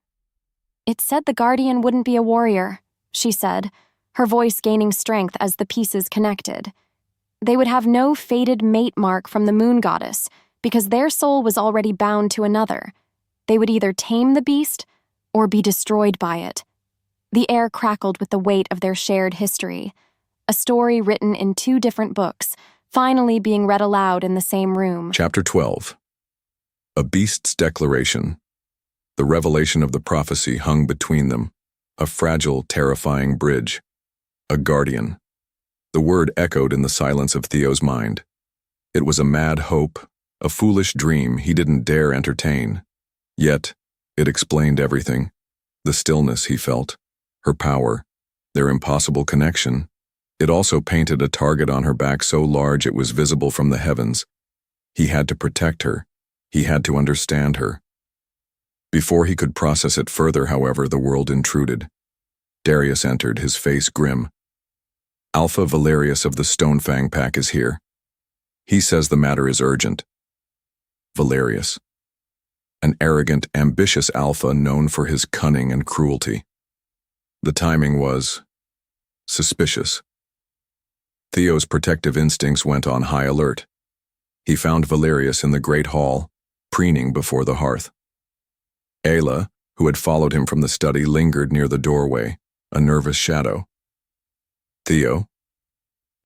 "It said the guardian wouldn't be a warrior," she said, her voice gaining strength as the pieces connected. "They would have no fated mate mark from the moon goddess, because their soul was already bound to another. They would either tame the beast or be destroyed by it." The air crackled with the weight of their shared history, a story written in 2 different books, finally being read aloud in the same room. Chapter 12. A Beast's Declaration. The revelation of the prophecy hung between them, a fragile, terrifying bridge. A guardian. The word echoed in the silence of Theo's mind. It was a mad hope, a foolish dream he didn't dare entertain. Yet, it explained everything. The stillness he felt, her power, their impossible connection. It also painted a target on her back so large it was visible from the heavens. He had to protect her. He had to understand her. Before he could process it further, however, the world intruded. Darius entered, his face grim. "Alpha Valerius of the Stonefang Pack is here. He says the matter is urgent." Valerius. An arrogant, ambitious alpha known for his cunning and cruelty. The timing was suspicious. Theo's protective instincts went on high alert. He found Valerius in the great hall, preening before the hearth. Ayla, who had followed him from the study, lingered near the doorway, a nervous shadow. "Theo?"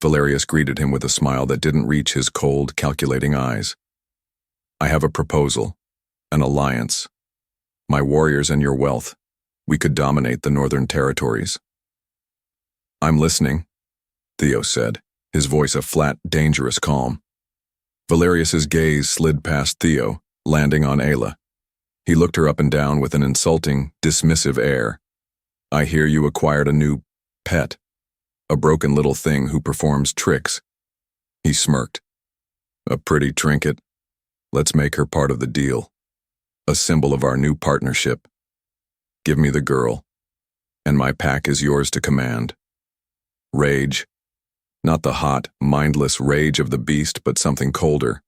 Valerius greeted him with a smile that didn't reach his cold, calculating eyes. "I have a proposal, an alliance. My warriors and your wealth. We could dominate the northern territories." "I'm listening," Theo said, his voice a flat, dangerous calm. Valerius's gaze slid past Theo, landing on Ayla. He looked her up and down with an insulting, dismissive air. "I hear you acquired a new pet, a broken little thing who performs tricks." He smirked. "A pretty trinket. Let's make her part of the deal. A symbol of our new partnership. Give me the girl, and my pack is yours to command." Rage. Not the hot, mindless rage of the beast, but something colder,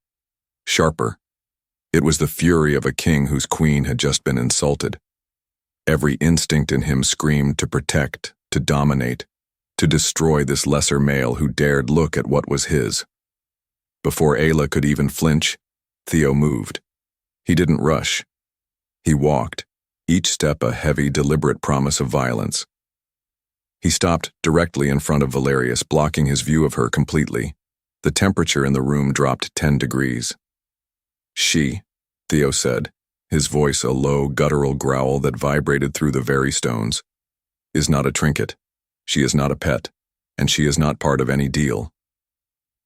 sharper. It was the fury of a king whose queen had just been insulted. Every instinct in him screamed to protect, to dominate, to destroy this lesser male who dared look at what was his. Before Ayla could even flinch, Theo moved. He didn't rush. He walked, each step a heavy, deliberate promise of violence. He stopped directly in front of Valerius, blocking his view of her completely. The temperature in the room dropped 10 degrees. She, Theo said, his voice a low, guttural growl that vibrated through the very stones, is not a trinket. She is not a pet, and she is not part of any deal.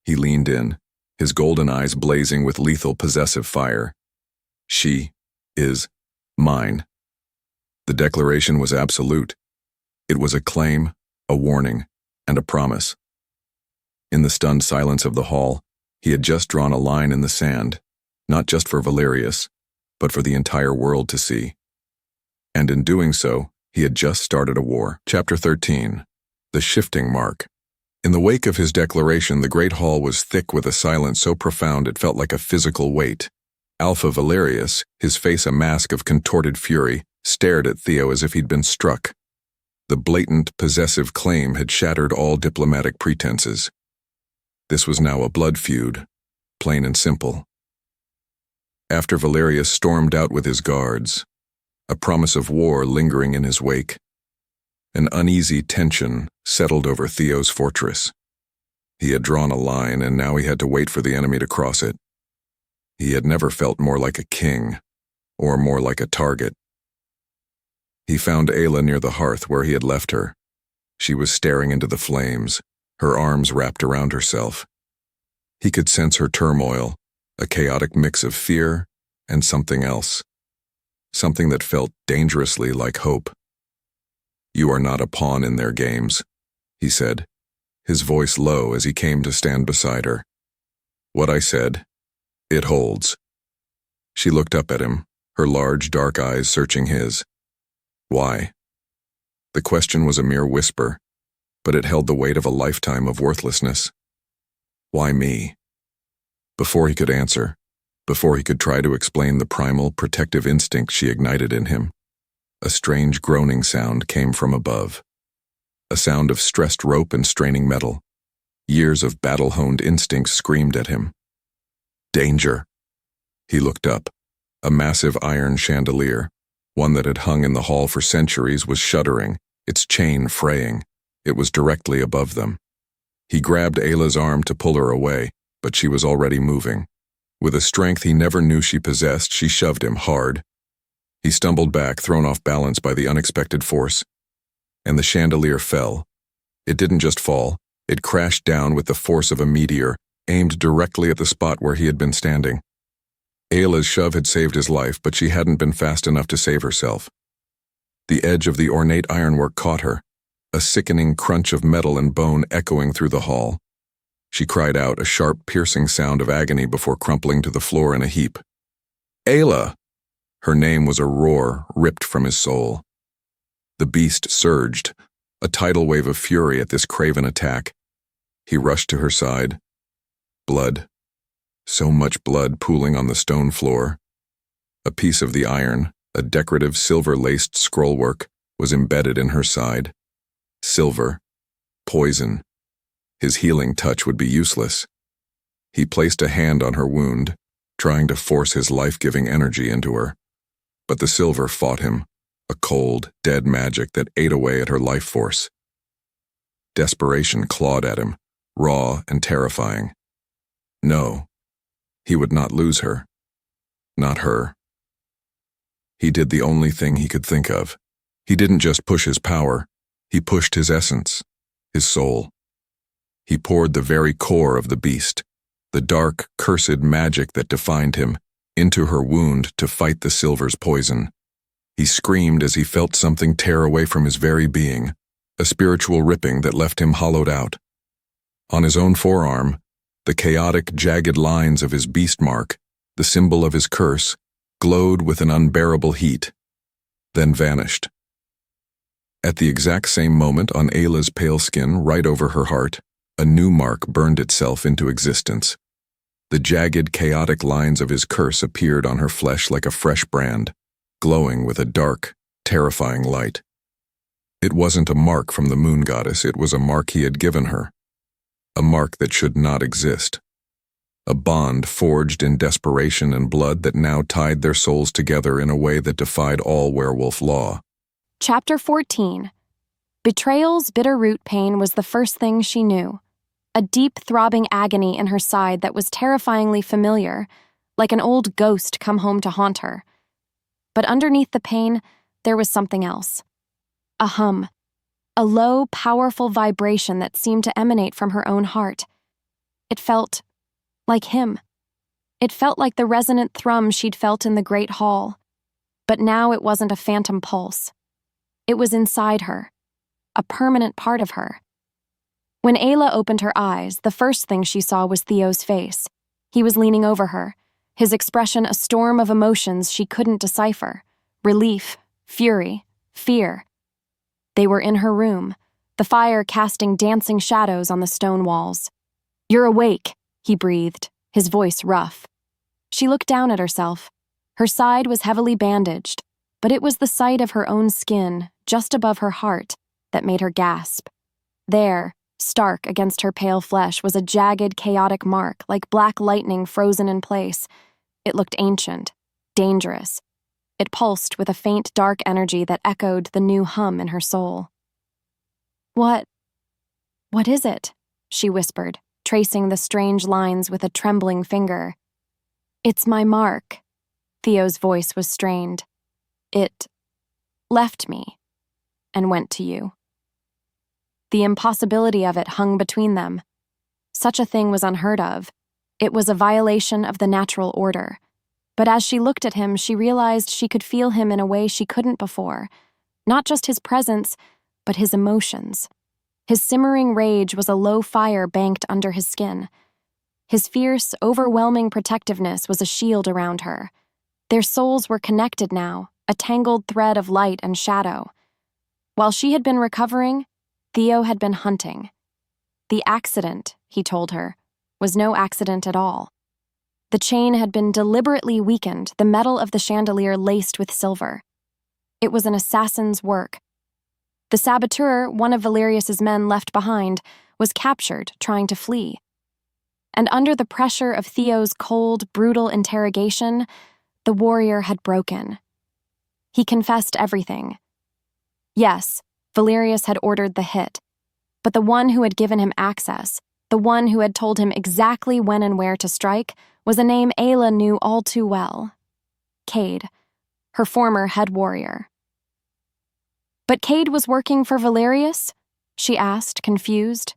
He leaned in, his golden eyes blazing with lethal possessive fire. She is mine. The declaration was absolute. It was a claim, a warning, and a promise. In the stunned silence of the hall, he had just drawn a line in the sand, not just for Valerius, but for the entire world to see. And in doing so, he had just started a war. Chapter 13. The Shifting Mark. In the wake of his declaration, the great hall was thick with a silence so profound it felt like a physical weight. Alpha Valerius, his face a mask of contorted fury, stared at Theo as if he'd been struck. The blatant, possessive claim had shattered all diplomatic pretenses. This was now a blood feud, plain and simple. After Valerius stormed out with his guards, a promise of war lingering in his wake, an uneasy tension settled over Theo's fortress. He had drawn a line, and now he had to wait for the enemy to cross it. He had never felt more like a king, or more like a target. He found Ayla near the hearth where he had left her. She was staring into the flames, her arms wrapped around herself. He could sense her turmoil, a chaotic mix of fear and something else. Something that felt dangerously like hope. "You are not a pawn in their games," he said, his voice low as he came to stand beside her. "What I said, it holds." She looked up at him, her large dark eyes searching his. Why? The question was a mere whisper, but it held the weight of a lifetime of worthlessness. Why me? Before he could answer, before he could try to explain the primal, protective instinct she ignited in him, a strange groaning sound came from above. A sound of stressed rope and straining metal. Years of battle-honed instincts screamed at him. Danger! He looked up. A massive iron chandelier, one that had hung in the hall for centuries, was shuddering, its chain fraying. It was directly above them. He grabbed Ayla's arm to pull her away, but she was already moving. With a strength he never knew she possessed, she shoved him hard. He stumbled back, thrown off balance by the unexpected force. And the chandelier fell. It didn't just fall, it crashed down with the force of a meteor, aimed directly at the spot where he had been standing. Ayla's shove had saved his life, but she hadn't been fast enough to save herself. The edge of the ornate ironwork caught her, a sickening crunch of metal and bone echoing through the hall. She cried out, a sharp, piercing sound of agony before crumpling to the floor in a heap. Ayla! Her name was a roar ripped from his soul. The beast surged, a tidal wave of fury at this craven attack. He rushed to her side. Blood. So much blood pooling on the stone floor. A piece of the iron, a decorative silver-laced scrollwork, was embedded in her side. Silver. Poison. His healing touch would be useless. He placed a hand on her wound, trying to force his life-giving energy into her. But the silver fought him, a cold, dead magic that ate away at her life force. Desperation clawed at him, raw and terrifying. No, he would not lose her. Not her. He did the only thing he could think of. He didn't just push his power, he pushed his essence, his soul. He poured the very core of the beast, the dark, cursed magic that defined him, into her wound to fight the silver's poison. He screamed as he felt something tear away from his very being, a spiritual ripping that left him hollowed out. On his own forearm, the chaotic, jagged lines of his beast mark, the symbol of his curse, glowed with an unbearable heat, then vanished. At the exact same moment, on Ayla's pale skin, right over her heart, a new mark burned itself into existence. The jagged, chaotic lines of his curse appeared on her flesh like a fresh brand, glowing with a dark, terrifying light. It wasn't a mark from the moon goddess, it was a mark he had given her. A mark that should not exist. A bond forged in desperation and blood that now tied their souls together in a way that defied all werewolf law. Chapter 14. Betrayal's bitter root pain was the first thing she knew. a deep, throbbing agony in her side that was terrifyingly familiar, like an old ghost come home to haunt her. But underneath the pain, there was something else. A hum. A low, powerful vibration that seemed to emanate from her own heart. It felt like him. It felt like the resonant thrum she'd felt in the Great Hall. But now it wasn't a phantom pulse. It was inside her, a permanent part of her. When Ayla opened her eyes, the first thing she saw was Theo's face. He was leaning over her, his expression a storm of emotions she couldn't decipher. Relief, fury, fear. They were in her room, the fire casting dancing shadows on the stone walls. "You're awake," he breathed, his voice rough. She looked down at herself. Her side was heavily bandaged, but it was the sight of her own skin, just above her heart, that made her gasp. There, stark against her pale flesh, was a jagged, chaotic mark, like black lightning frozen in place. It looked ancient, dangerous. It pulsed with a faint, dark energy that echoed the new hum in her soul. What is it?" she whispered, tracing the strange lines with a trembling finger. "It's my mark." Theo's voice was strained. "It left me and went to you." The impossibility of it hung between them. Such a thing was unheard of. It was a violation of the natural order. But as she looked at him, she realized she could feel him in a way she couldn't before. Not just his presence, but his emotions. His simmering rage was a low fire banked under his skin. His fierce, overwhelming protectiveness was a shield around her. Their souls were connected now, a tangled thread of light and shadow. While she had been recovering, Theo had been hunting. The accident, he told her, was no accident at all. The chain had been deliberately weakened, the metal of the chandelier laced with silver. It was an assassin's work. The saboteur, one of Valerius's men left behind, was captured, trying to flee. And under the pressure of Theo's cold, brutal interrogation, the warrior had broken. He confessed everything. Yes, Valerius had ordered the hit, but the one who had given him access, the one who had told him exactly when and where to strike, was a name Ayla knew all too well. Cade, her former head warrior. "But Cade was working for Valerius?" she asked, confused.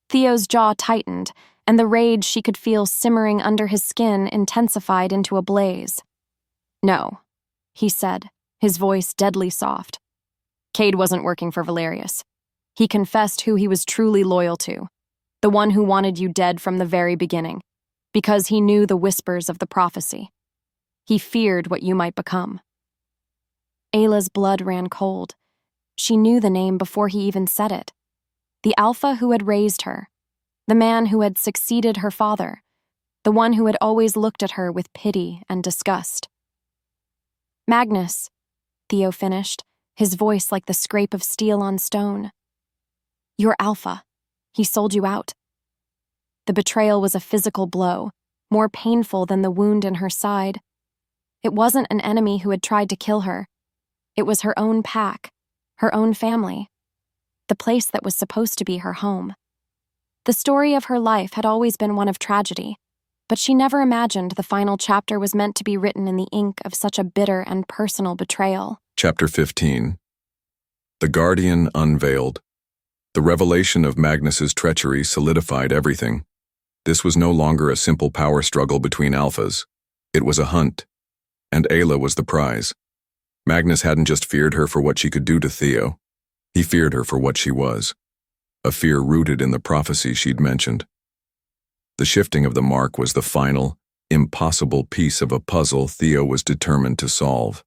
Theo's jaw tightened, and the rage she could feel simmering under his skin intensified into a blaze. "No," he said, his voice deadly soft. "Cade wasn't working for Valerius. He confessed who he was truly loyal to, the one who wanted you dead from the very beginning, because he knew the whispers of the prophecy. He feared what you might become." Ayla's blood ran cold. She knew the name before he even said it. The alpha who had raised her, the man who had succeeded her father, the one who had always looked at her with pity and disgust. "Magnus," Theo finished, his voice like the scrape of steel on stone. "You're alpha. He sold you out." The betrayal was a physical blow, more painful than the wound in her side. It wasn't an enemy who had tried to kill her. It was her own pack, her own family, the place that was supposed to be her home. The story of her life had always been one of tragedy, but she never imagined the final chapter was meant to be written in the ink of such a bitter and personal betrayal. Chapter 15. The Guardian unveiled. The revelation of Magnus's treachery solidified everything. This was no longer a simple power struggle between alphas. It was a hunt, and Ayla was the prize. Magnus hadn't just feared her for what she could do to Theo. He feared her for what she was, a fear rooted in the prophecy she'd mentioned. The shifting of the mark was the final, impossible piece of a puzzle Theo was determined to solve.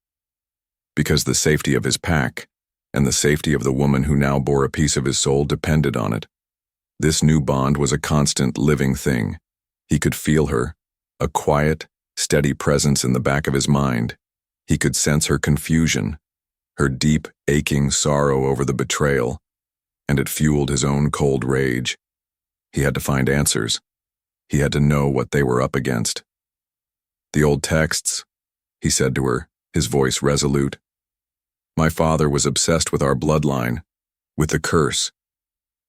Because the safety of his pack, and the safety of the woman who now bore a piece of his soul depended on it. This new bond was a constant, living thing. He could feel her, a quiet, steady presence in the back of his mind. He could sense her confusion, her deep, aching sorrow over the betrayal, and it fueled his own cold rage. He had to find answers. He had to know what they were up against. "The old texts," he said to her, his voice resolute. "My father was obsessed with our bloodline, with the curse.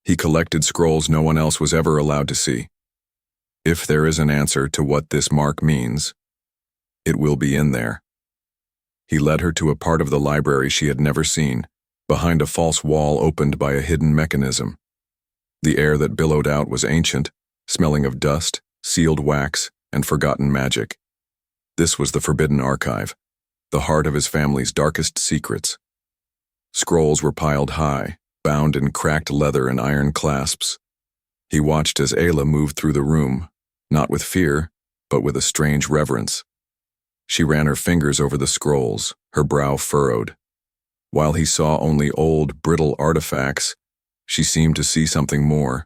He collected scrolls no one else was ever allowed to see. If there is an answer to what this mark means, it will be in there. He led her to a part of the library she had never seen, behind a false wall opened by a hidden mechanism. The air that billowed out was ancient, smelling of dust, sealed wax, and forgotten magic. This was the Forbidden Archive, the heart of his family's darkest secrets. Scrolls were piled high, bound in cracked leather and iron clasps. He watched as Ayla moved through the room, not with fear, but with a strange reverence. She ran her fingers over the scrolls, her brow furrowed. While he saw only old, brittle artifacts, she seemed to see something more.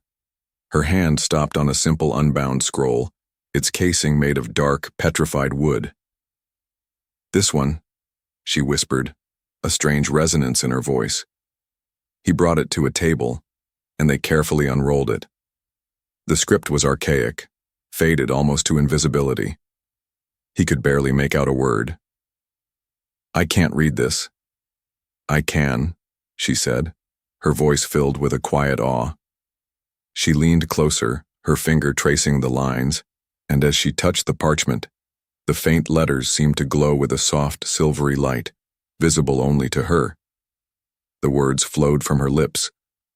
Her hand stopped on a simple unbound scroll, its casing made of dark, petrified wood. "This one," she whispered, a strange resonance in her voice. He brought it to a table, and they carefully unrolled it. The script was archaic, faded almost to invisibility. He could barely make out a word. "I can't read this." "I can," she said, her voice filled with a quiet awe. She leaned closer, her finger tracing the lines, and as she touched the parchment, the faint letters seemed to glow with a soft, silvery light, visible only to her. The words flowed from her lips,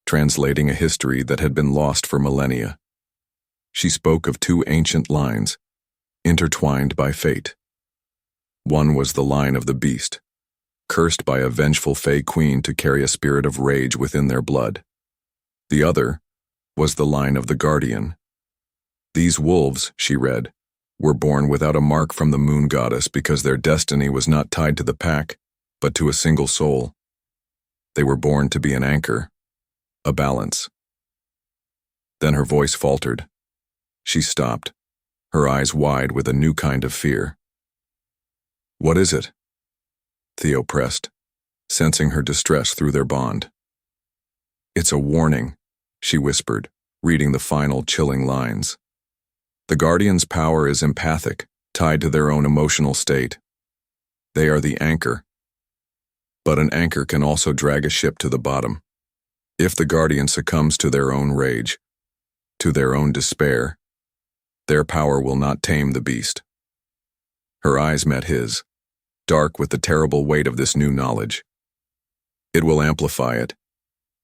translating a history that had been lost for millennia. She spoke of two ancient lines, intertwined by fate. One was the line of the beast, cursed by a vengeful Fey queen to carry a spirit of rage within their blood. The other was the line of the guardian. These wolves, she read, were born without a mark from the moon goddess because their destiny was not tied to the pack, but to a single soul. They were born to be an anchor, a balance. Then her voice faltered. She stopped, her eyes wide with a new kind of fear. "What is it?" Theo pressed, sensing her distress through their bond. "It's a warning," she whispered, reading the final chilling lines. "The Guardian's power is empathic, tied to their own emotional state. They are the anchor. But an anchor can also drag a ship to the bottom. If the Guardian succumbs to their own rage, to their own despair, their power will not tame the beast." Her eyes met his, dark with the terrible weight of this new knowledge. "It will amplify it,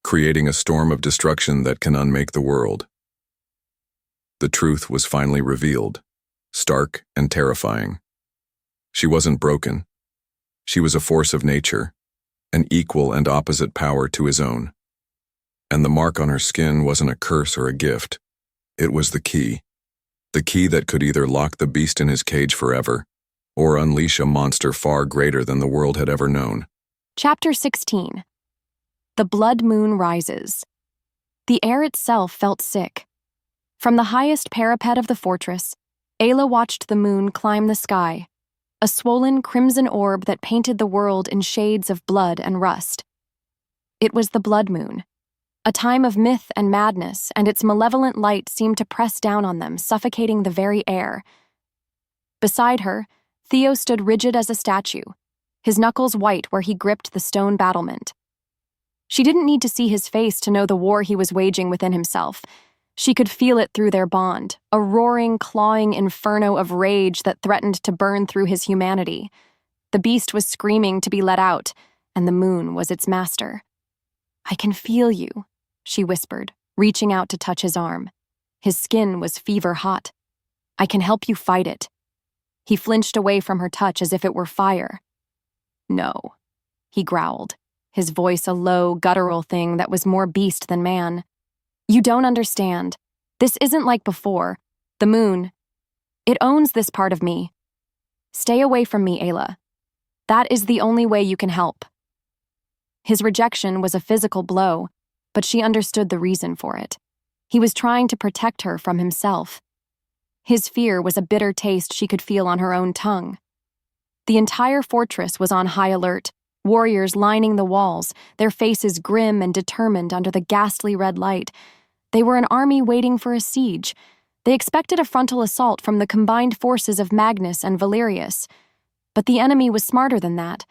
creating a storm of destruction that can unmake the world." The truth was finally revealed, stark and terrifying. She wasn't broken. She was a force of nature, an equal and opposite power to his own. And the mark on her skin wasn't a curse or a gift. It was the key that could either lock the beast in his cage forever, or unleash a monster far greater than the world had ever known. Chapter 16. The blood moon rises. The air itself felt sick. From the highest parapet of the fortress, Ayla watched the moon climb the sky, a swollen crimson orb that painted the world in shades of blood and rust. It was the blood moon, a time of myth and madness, and its malevolent light seemed to press down on them, suffocating the very air. Beside her, Theo stood rigid as a statue, his knuckles white where he gripped the stone battlement. She didn't need to see his face to know the war he was waging within himself. She could feel it through their bond, a roaring, clawing inferno of rage that threatened to burn through his humanity. The beast was screaming to be let out, and the moon was its master. "I can feel you," she whispered, reaching out to touch his arm. His skin was fever hot. "I can help you fight it." He flinched away from her touch as if it were fire. "No," he growled, his voice a low, guttural thing that was more beast than man. "You don't understand. This isn't like before. The moon. It owns this part of me. Stay away from me, Ayla. That is the only way you can help." His rejection was a physical blow, but she understood the reason for it. He was trying to protect her from himself. His fear was a bitter taste she could feel on her own tongue. The entire fortress was on high alert, warriors lining the walls, their faces grim and determined under the ghastly red light. They were an army waiting for a siege. They expected a frontal assault from the combined forces of Magnus and Valerius. But the enemy was smarter than that.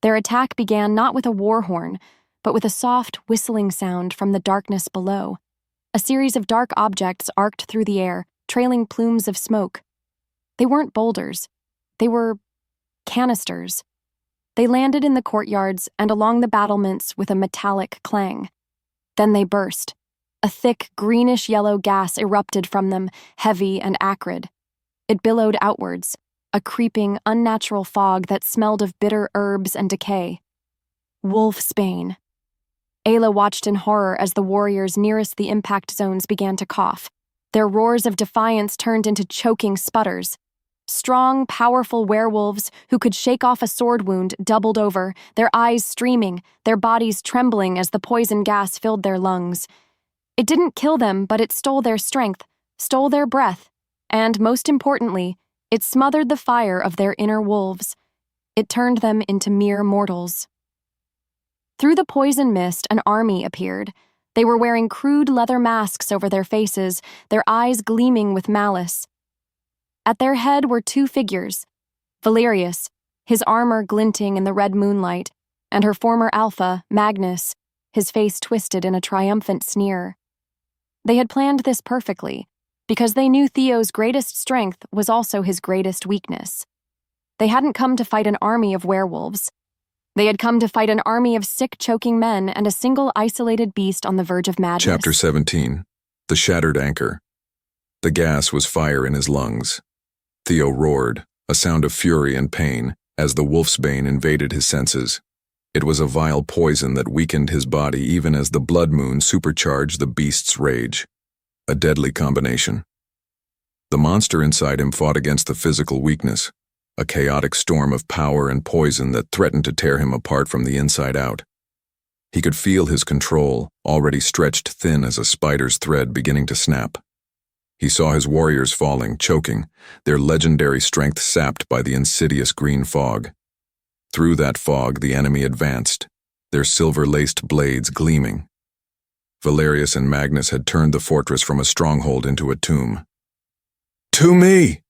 Their attack began not with a war horn, but with a soft, whistling sound from the darkness below. A series of dark objects arced through the air, trailing plumes of smoke. They weren't boulders. They were canisters. They landed in the courtyards and along the battlements with a metallic clang. Then they burst. A thick, greenish-yellow gas erupted from them, heavy and acrid. It billowed outwards, a creeping, unnatural fog that smelled of bitter herbs and decay. Wolfsbane. Ayla watched in horror as the warriors nearest the impact zones began to cough. Their roars of defiance turned into choking sputters. Strong, powerful werewolves who could shake off a sword wound doubled over, their eyes streaming, their bodies trembling as the poison gas filled their lungs. It didn't kill them, but it stole their strength, stole their breath, and, most importantly, it smothered the fire of their inner wolves. It turned them into mere mortals. Through the poison mist, an army appeared. They were wearing crude leather masks over their faces, their eyes gleaming with malice. At their head were two figures, Valerius, his armor glinting in the red moonlight, and her former alpha, Magnus, his face twisted in a triumphant sneer. They had planned this perfectly, because they knew Theo's greatest strength was also his greatest weakness. They hadn't come to fight an army of werewolves. They had come to fight an army of sick, choking men and a single isolated beast on the verge of madness. Chapter 17. The Shattered Anchor. The gas was fire in his lungs. Theo roared, a sound of fury and pain, as the wolfsbane invaded his senses. It was a vile poison that weakened his body even as the blood moon supercharged the beast's rage. A deadly combination. The monster inside him fought against the physical weakness, a chaotic storm of power and poison that threatened to tear him apart from the inside out. He could feel his control, already stretched thin as a spider's thread, beginning to snap. He saw his warriors falling, choking, their legendary strength sapped by the insidious green fog. Through that fog, the enemy advanced, their silver-laced blades gleaming. Valerius and Magnus had turned the fortress from a stronghold into a tomb. "To me!"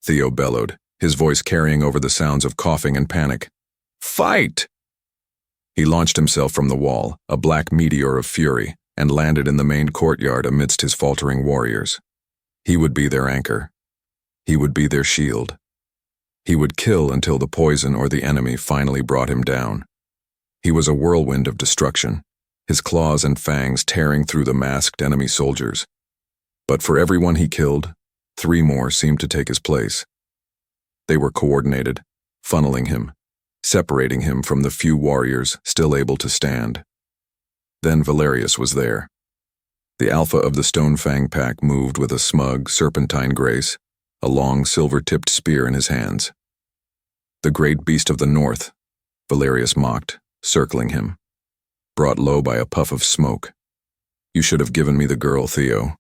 Theo bellowed, his voice carrying over the sounds of coughing and panic. "Fight!" He launched himself from the wall, a black meteor of fury, and landed in the main courtyard amidst his faltering warriors. He would be their anchor. He would be their shield. He would kill until the poison or the enemy finally brought him down. He was a whirlwind of destruction, his claws and fangs tearing through the masked enemy soldiers. But for everyone he killed, 3 more seemed to take his place. They were coordinated, funneling him, separating him from the few warriors still able to stand. Then Valerius was there. The alpha of the Stone Fang pack moved with a smug, serpentine grace, a long, silver-tipped spear in his hands. "The great beast of the north," Valerius mocked, circling him, brought low by a puff of smoke. "You should have given me the girl, Theo.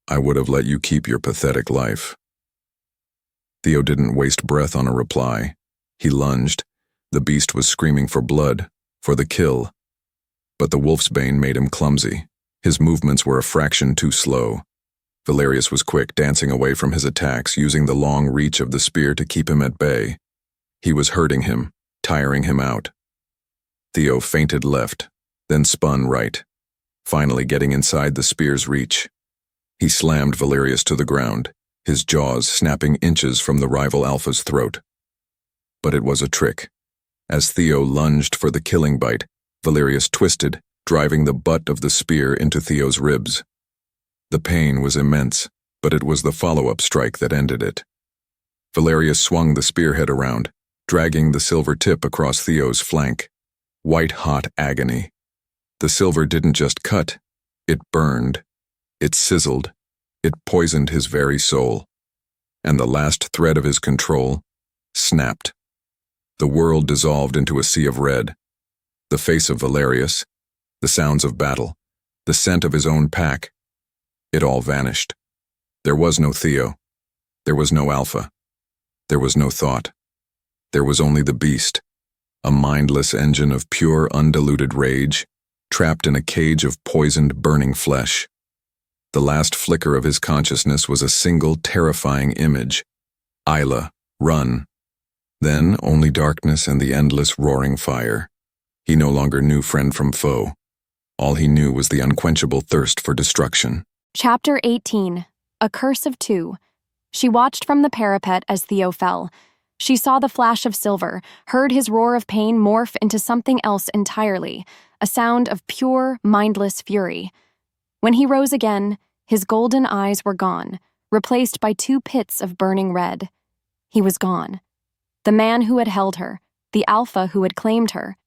I would have let you keep your pathetic life." Theo didn't waste breath on a reply. He lunged. The beast was screaming for blood, for the kill. But the wolfsbane made him clumsy. His movements were a fraction too slow. Valerius was quick, dancing away from his attacks, using the long reach of the spear to keep him at bay. He was hurting him, tiring him out. Theo feinted left, then spun right, finally getting inside the spear's reach. He slammed Valerius to the ground, his jaws snapping inches from the rival alpha's throat. But it was a trick. As Theo lunged for the killing bite, Valerius twisted, driving the butt of the spear into Theo's ribs. The pain was immense, but it was the follow-up strike that ended it. Valerius swung the spearhead around, dragging the silver tip across Theo's flank. White-hot agony. The silver didn't just cut, it burned. It sizzled. It poisoned his very soul. And the last thread of his control snapped. The world dissolved into a sea of red. The face of Valerius, the sounds of battle, the scent of his own pack. It all vanished. There was no Theo. There was no Alpha. There was no thought. There was only the beast, a mindless engine of pure, undiluted rage, trapped in a cage of poisoned, burning flesh. The last flicker of his consciousness was a single, terrifying image. Isla, run. Then only darkness and the endless roaring fire. He no longer knew friend from foe. All he knew was the unquenchable thirst for destruction. Chapter 18. A Curse of Two. She watched from the parapet as Theo fell. She saw the flash of silver, heard his roar of pain morph into something else entirely, a sound of pure, mindless fury. When he rose again, his golden eyes were gone, replaced by two pits of burning red. He was gone. The man who had held her, the alpha who had claimed her,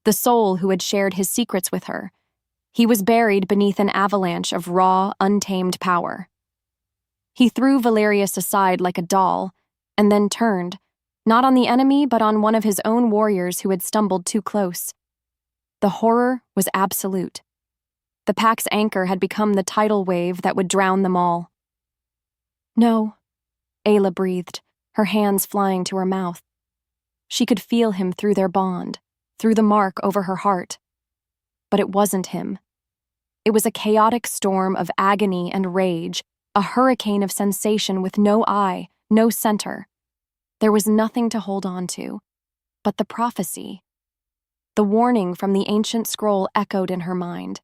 the soul who had shared his secrets with her. He was buried beneath an avalanche of raw, untamed power. He threw Valerius aside like a doll, and then turned, not on the enemy but on one of his own warriors who had stumbled too close. The horror was absolute. The pack's anchor had become the tidal wave that would drown them all. "No," Ayla breathed, her hands flying to her mouth. She could feel him through their bond, through the mark over her heart. But it wasn't him. It was a chaotic storm of agony and rage, a hurricane of sensation with no eye, no center. There was nothing to hold on to, but the prophecy. The warning from the ancient scroll echoed in her mind.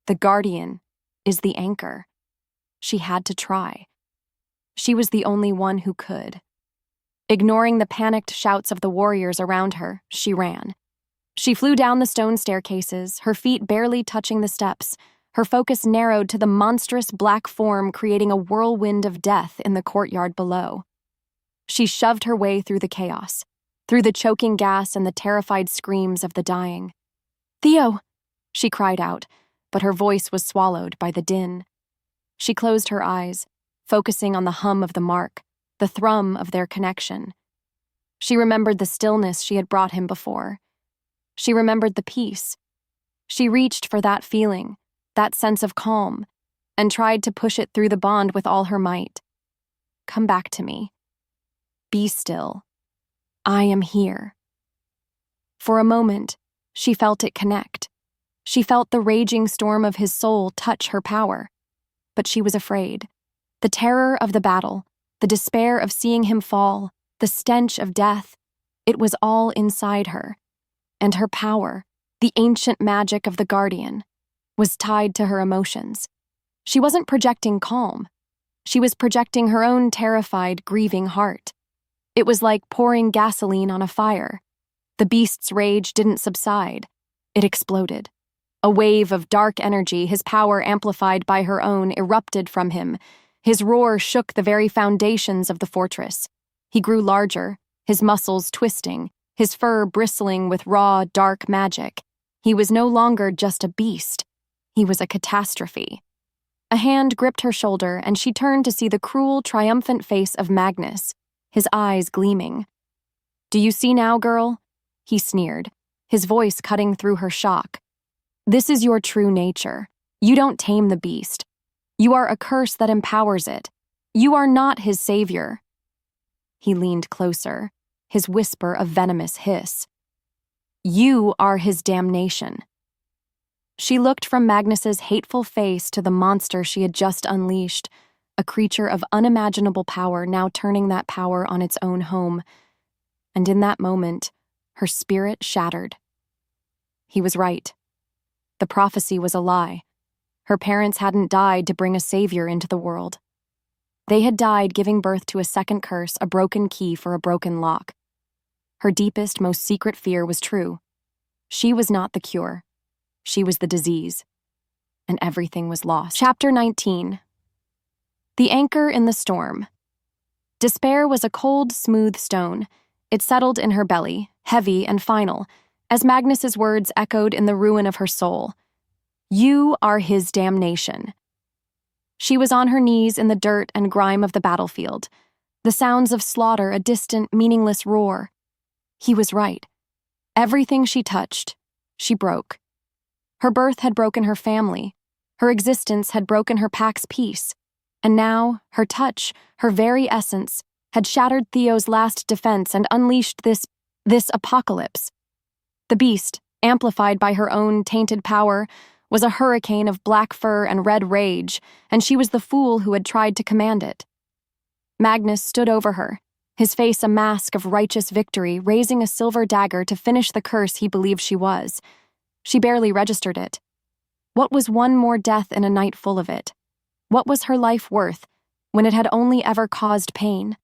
The guardian is the anchor. She had to try. She was the only one who could. Ignoring the panicked shouts of the warriors around her, she ran. She flew down the stone staircases, her feet barely touching the steps, her focus narrowed to the monstrous black form creating a whirlwind of death in the courtyard below. She shoved her way through the chaos, through the choking gas and the terrified screams of the dying. "Theo!" she cried out, but her voice was swallowed by the din. She closed her eyes, focusing on the hum of the mark, the thrum of their connection. She remembered the stillness she had brought him before. She remembered the peace. She reached for that feeling, that sense of calm, and tried to push it through the bond with all her might. "Come back to me. Be still. I am here." For a moment, she felt it connect. She felt the raging storm of his soul touch her power. But she was afraid. The terror of the battle, the despair of seeing him fall, the stench of death, it was all inside her. And her power, the ancient magic of the guardian, was tied to her emotions. She wasn't projecting calm. She was projecting her own terrified, grieving heart. It was like pouring gasoline on a fire. The beast's rage didn't subside. It exploded. A wave of dark energy, his power amplified by her own, erupted from him. His roar shook the very foundations of the fortress. He grew larger, his muscles twisting, his fur bristling with raw, dark magic. He was no longer just a beast. He was a catastrophe. A hand gripped her shoulder, and she turned to see the cruel, triumphant face of Magnus, his eyes gleaming. "Do you see now, girl?" he sneered, his voice cutting through her shock. "This is your true nature. You don't tame the beast. You are a curse that empowers it. You are not his savior." He leaned closer, his whisper a venomous hiss. "You are his damnation." She looked from Magnus's hateful face to the monster she had just unleashed, a creature of unimaginable power now turning that power on its own home. And in that moment, her spirit shattered. He was right. The prophecy was a lie. Her parents hadn't died to bring a savior into the world. They had died giving birth to a second curse, a broken key for a broken lock. Her deepest, most secret fear was true. She was not the cure. She was the disease. And everything was lost. Chapter 19. The Anchor in the Storm. Despair was a cold, smooth stone. It settled in her belly, heavy and final, as Magnus's words echoed in the ruin of her soul. "You are his damnation." She was on her knees in the dirt and grime of the battlefield, the sounds of slaughter a distant, meaningless roar. He was right. Everything she touched, she broke. Her birth had broken her family. Her existence had broken her pack's peace. And now, her touch, her very essence, had shattered Theo's last defense and unleashed this apocalypse. The beast, amplified by her own tainted power, was a hurricane of black fur and red rage, and she was the fool who had tried to command it. Magnus stood over her, his face a mask of righteous victory, raising a silver dagger to finish the curse he believed she was. She barely registered it. What was one more death in a night full of it? What was her life worth when it had only ever caused pain?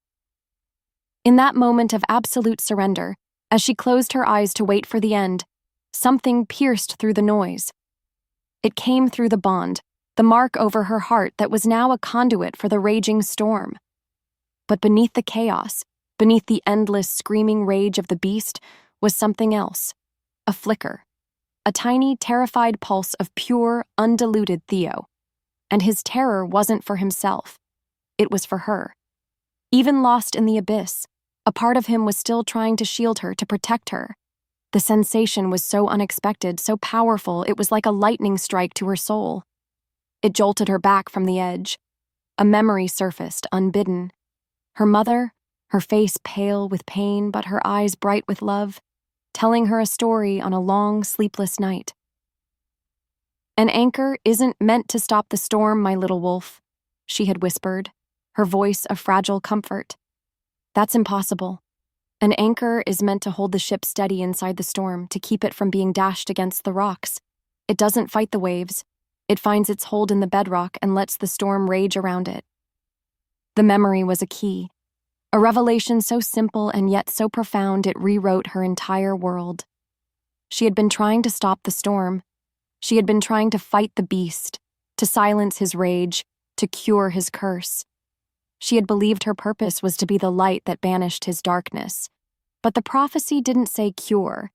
In that moment of absolute surrender, as she closed her eyes to wait for the end, something pierced through the noise. It came through the bond, the mark over her heart that was now a conduit for the raging storm. But beneath the chaos, beneath the endless screaming rage of the beast, was something else, a flicker, a tiny, terrified pulse of pure, undiluted Theo. And his terror wasn't for himself. It was for her. Even lost in the abyss, a part of him was still trying to shield her, to protect her. The sensation was so unexpected, so powerful, it was like a lightning strike to her soul. It jolted her back from the edge. A memory surfaced, unbidden. Her mother, her face pale with pain, but her eyes bright with love, telling her a story on a long, sleepless night. "An anchor isn't meant to stop the storm, my little wolf," she had whispered, her voice a fragile comfort. "That's impossible. An anchor is meant to hold the ship steady inside the storm, to keep it from being dashed against the rocks. It doesn't fight the waves. It finds its hold in the bedrock and lets the storm rage around it." The memory was a key, a revelation so simple and yet so profound it rewrote her entire world. She had been trying to stop the storm. She had been trying to fight the beast, to silence his rage, to cure his curse. She had believed her purpose was to be the light that banished his darkness. But the prophecy didn't say cure.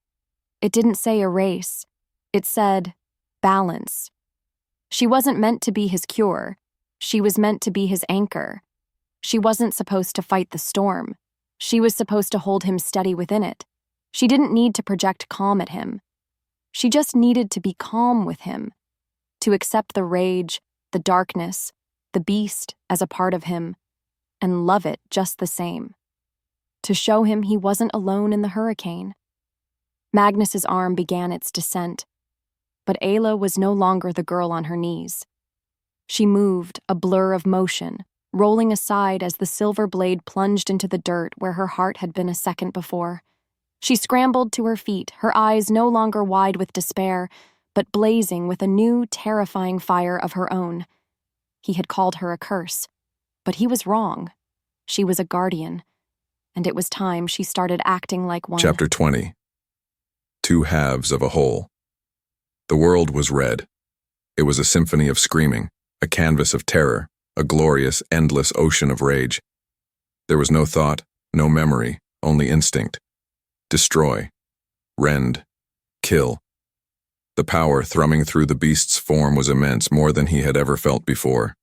It didn't say erase. It said balance. She wasn't meant to be his cure. She was meant to be his anchor. She wasn't supposed to fight the storm. She was supposed to hold him steady within it. She didn't need to project calm at him. She just needed to be calm with him, to accept the rage, the darkness, the beast as a part of him, and love it just the same. To show him he wasn't alone in the hurricane. Magnus's arm began its descent, but Ayla was no longer the girl on her knees. She moved, a blur of motion, rolling aside as the silver blade plunged into the dirt where her heart had been a second before. She scrambled to her feet, her eyes no longer wide with despair, but blazing with a new, terrifying fire of her own. He had called her a curse, but he was wrong. She was a guardian, and it was time she started acting like one. Chapter 20. Two halves of a whole. The world was red. It was a symphony of screaming, a canvas of terror, a glorious, endless ocean of rage. There was no thought, no memory, only instinct. Destroy, rend, kill. The power thrumming through the beast's form was immense, more than he had ever felt before.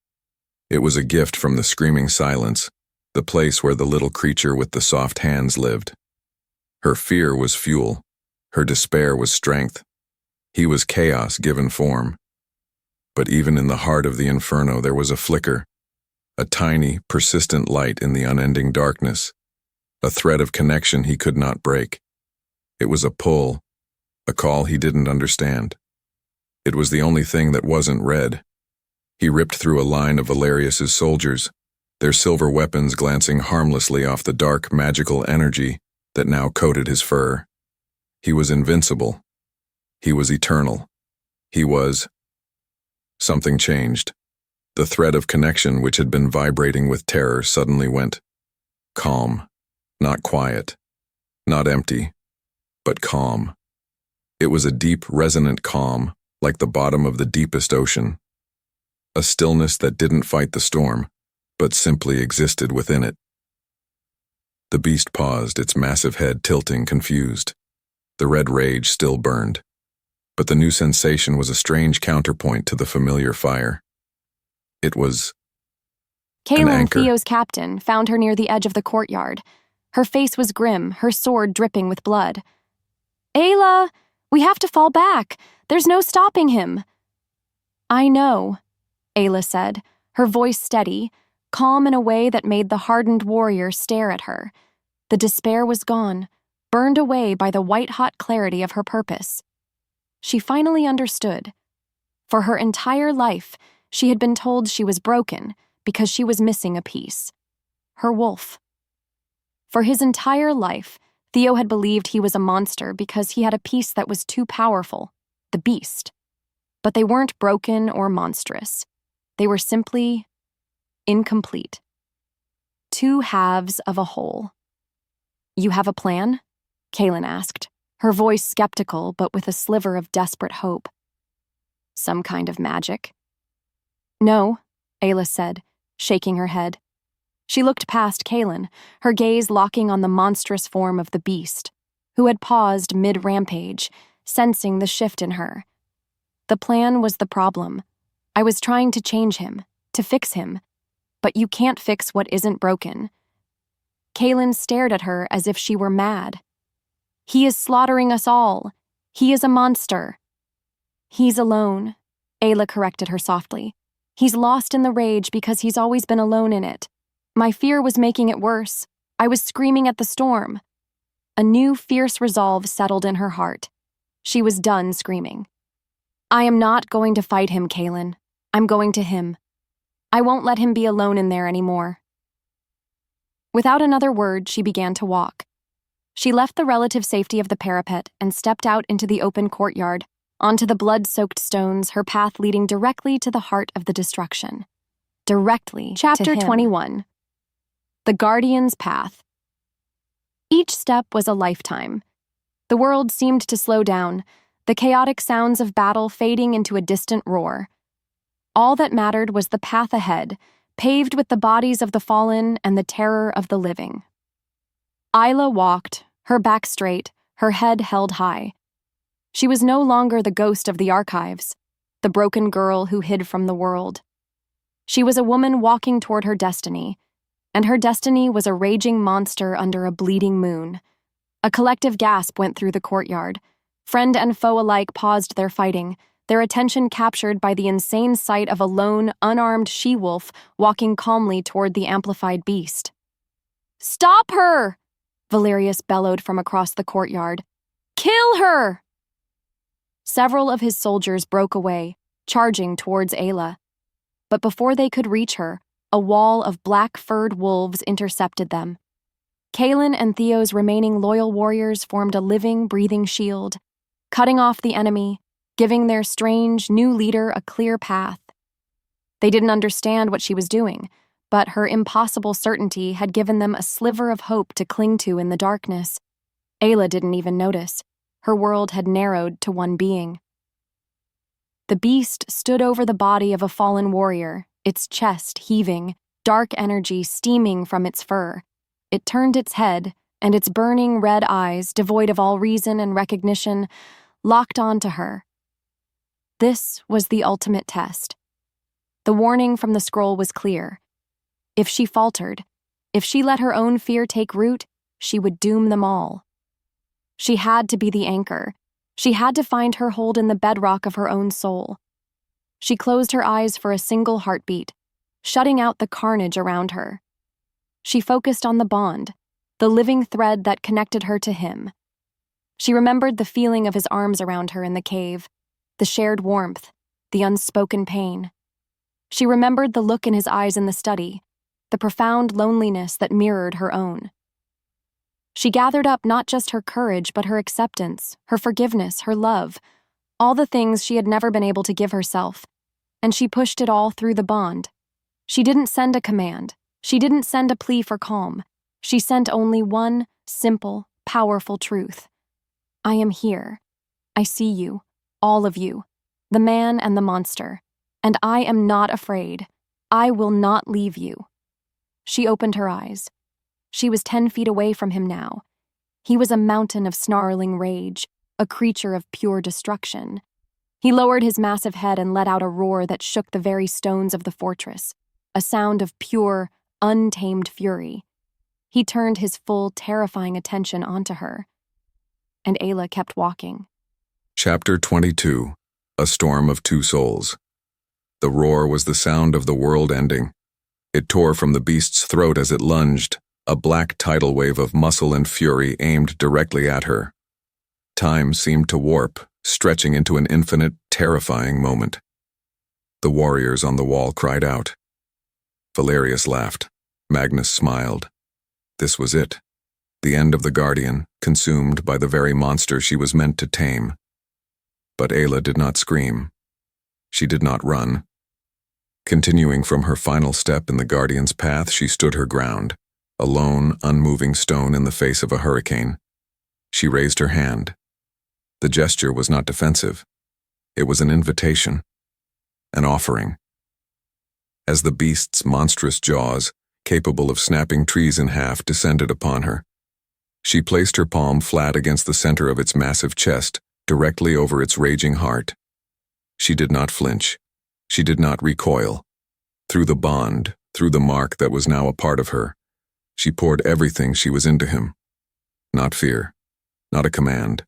It was a gift from the screaming silence, the place where the little creature with the soft hands lived. Her fear was fuel. Her despair was strength. He was chaos given form. But even in the heart of the inferno there was a flicker, a tiny, persistent light in the unending darkness, a thread of connection he could not break. It was a pull, a call he didn't understand. It was the only thing that wasn't red. He ripped through a line of Valerius's soldiers, their silver weapons glancing harmlessly off the dark, magical energy that now coated his fur. He was invincible. He was eternal. He was... Something changed. The thread of connection which had been vibrating with terror suddenly went calm, not quiet, not empty, but calm. It was a deep, resonant calm, like the bottom of the deepest ocean. A stillness that didn't fight the storm, but simply existed within it. The beast paused, its massive head tilting, confused. The red rage still burned, but the new sensation was a strange counterpoint to the familiar fire. It was an Kaylin, anchor. Theo's captain, found her near the edge of the courtyard. Her face was grim, her sword dripping with blood. "Ayla, we have to fall back. There's no stopping him." "I know," Ayla said, her voice steady, calm in a way that made the hardened warrior stare at her. The despair was gone, burned away by the white-hot clarity of her purpose. She finally understood. For her entire life, she had been told she was broken because she was missing a piece. Her wolf. For his entire life, Theo had believed he was a monster because he had a piece that was too powerful, the beast. But they weren't broken or monstrous. They were simply incomplete. Two halves of a whole. "You have a plan?" Kaylin asked, her voice skeptical but with a sliver of desperate hope. "Some kind of magic?" "No," Ayla said, shaking her head. She looked past Kaylin, her gaze locking on the monstrous form of the beast, who had paused mid-rampage, sensing the shift in her. "The plan was the problem. I was trying to change him, to fix him. But you can't fix what isn't broken." Kaylin stared at her as if she were mad. "He is slaughtering us all. He is a monster." "He's alone," Ayla corrected her softly. "He's lost in the rage because he's always been alone in it. My fear was making it worse. I was screaming at the storm." A new fierce resolve settled in her heart. She was done screaming. "I am not going to fight him, Kaylin. I'm going to him. I won't let him be alone in there anymore." Without another word, she began to walk. She left the relative safety of the parapet and stepped out into the open courtyard, onto the blood-soaked stones, her path leading directly to the heart of the destruction. Directly Chapter to him. 21. The Guardian's Path. Each step was a lifetime. The world seemed to slow down, the chaotic sounds of battle fading into a distant roar. All that mattered was the path ahead, paved with the bodies of the fallen and the terror of the living. Ayla walked, her back straight, her head held high. She was no longer the ghost of the archives, the broken girl who hid from the world. She was a woman walking toward her destiny, and her destiny was a raging monster under a bleeding moon. A collective gasp went through the courtyard. Friend and foe alike paused their fighting, their attention captured by the insane sight of a lone, unarmed she-wolf walking calmly toward the amplified beast. "Stop her!" Valerius bellowed from across the courtyard. "Kill her!" Several of his soldiers broke away, charging towards Ayla. But before they could reach her, a wall of black-furred wolves intercepted them. Kaylin and Theo's remaining loyal warriors formed a living, breathing shield, cutting off the enemy, giving their strange, new leader a clear path. They didn't understand what she was doing, but her impossible certainty had given them a sliver of hope to cling to in the darkness. Ayla didn't even notice. Her world had narrowed to one being. The beast stood over the body of a fallen warrior, its chest heaving, dark energy steaming from its fur. It turned its head, and its burning red eyes, devoid of all reason and recognition, locked onto her. This was the ultimate test. The warning from the scroll was clear. If she faltered, if she let her own fear take root, she would doom them all. She had to be the anchor. She had to find her hold in the bedrock of her own soul. She closed her eyes for a single heartbeat, shutting out the carnage around her. She focused on the bond, the living thread that connected her to him. She remembered the feeling of his arms around her in the cave, the shared warmth, the unspoken pain. She remembered the look in his eyes in the study, the profound loneliness that mirrored her own. She gathered up not just her courage, but her acceptance, her forgiveness, her love, all the things she had never been able to give herself, and she pushed it all through the bond. She didn't send a command. She didn't send a plea for calm. She sent only one simple, powerful truth. I am here. I see you, all of you, the man and the monster, and I am not afraid. I will not leave you. She opened her eyes. She was 10 feet away from him now. He was a mountain of snarling rage, a creature of pure destruction. He lowered his massive head and let out a roar that shook the very stones of the fortress, a sound of pure, untamed fury. He turned his full, terrifying attention onto her. And Ayla kept walking. Chapter 22. A Storm of Two Souls. The roar was the sound of the world ending. It tore from the beast's throat as it lunged, a black tidal wave of muscle and fury aimed directly at her. Time seemed to warp, stretching into an infinite, terrifying moment. The warriors on the wall cried out. Valerius laughed. Magnus smiled. This was it. The end of the Guardian, consumed by the very monster she was meant to tame. But Ayla did not scream. She did not run. Continuing from her final step in the guardian's path, she stood her ground, a lone, unmoving stone in the face of a hurricane. She raised her hand. The gesture was not defensive. It was an invitation, an offering. As the beast's monstrous jaws, capable of snapping trees in half, descended upon her, she placed her palm flat against the center of its massive chest, directly over its raging heart. She did not flinch. She did not recoil. Through the bond, through the mark that was now a part of her, she poured everything she was into him. Not fear, not a command,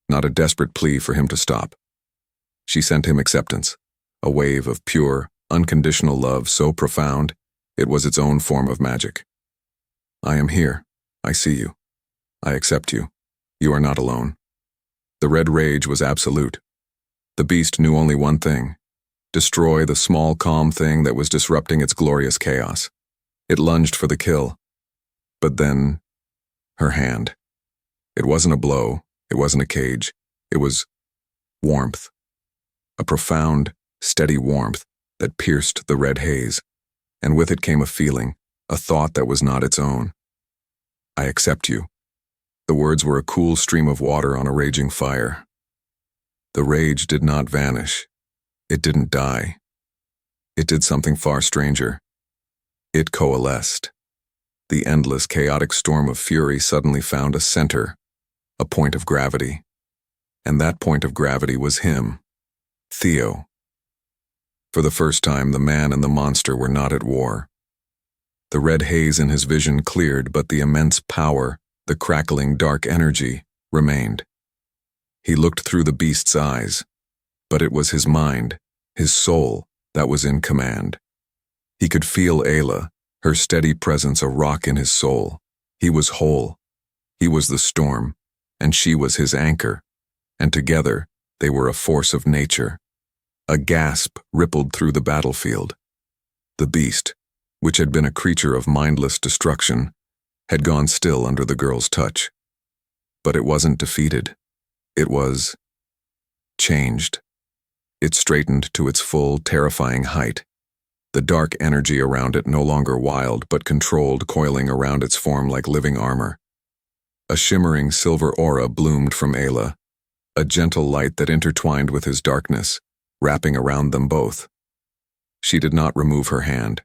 not a desperate plea for him to stop. She sent him acceptance, a wave of pure, unconditional love so profound, it was its own form of magic. I am here. I see you. I accept you. You are not alone. The red rage was absolute. The beast knew only one thing: destroy the small, calm thing that was disrupting its glorious chaos. It lunged for the kill. But then, her hand. It wasn't a blow. It wasn't a cage. It was warmth. A profound, steady warmth that pierced the red haze, and with it came a feeling, a thought that was not its own. I accept you. The words were a cool stream of water on a raging fire. The rage did not vanish. It didn't die. It did something far stranger. It coalesced. The endless, chaotic storm of fury suddenly found a center, a point of gravity. And that point of gravity was him, Theo. For the first time, the man and the monster were not at war. The red haze in his vision cleared, but the immense power, the crackling dark energy, remained. He looked through the beast's eyes, but it was his mind, his soul, that was in command. He could feel Ayla, her steady presence a rock in his soul. He was whole. He was the storm, and she was his anchor, and together they were a force of nature. A gasp rippled through the battlefield. The beast, which had been a creature of mindless destruction, had gone still under the girl's touch. But it wasn't defeated. It was changed. It straightened to its full, terrifying height. The dark energy around it no longer wild but controlled, coiling around its form like living armor. A shimmering silver aura bloomed from Ayla, a gentle light that intertwined with his darkness, wrapping around them both. She did not remove her hand.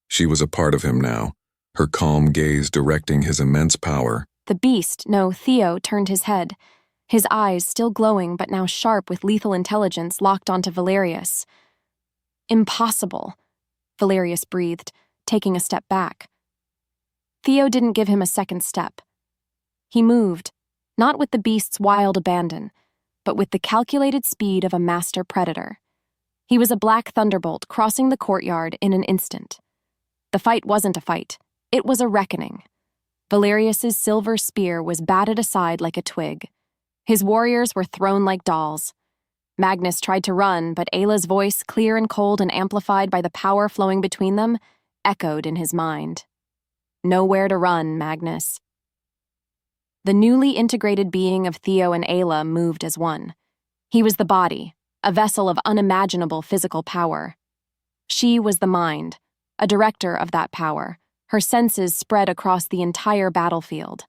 She was a part of him now, her calm gaze directing his immense power. The beast, no, Theo, turned his head. His eyes, still glowing but now sharp with lethal intelligence, locked onto Valerius. Impossible, Valerius breathed, taking a step back. Theo didn't give him a second step. He moved, not with the beast's wild abandon, but with the calculated speed of a master predator. He was a black thunderbolt crossing the courtyard in an instant. The fight wasn't a fight. It was a reckoning. Valerius's silver spear was batted aside like a twig. His warriors were thrown like dolls. Magnus tried to run, but Ayla's voice, clear and cold and amplified by the power flowing between them, echoed in his mind. Nowhere to run, Magnus. The newly integrated being of Theo and Ayla moved as one. He was the body, a vessel of unimaginable physical power. She was the mind, a director of that power, her senses spread across the entire battlefield.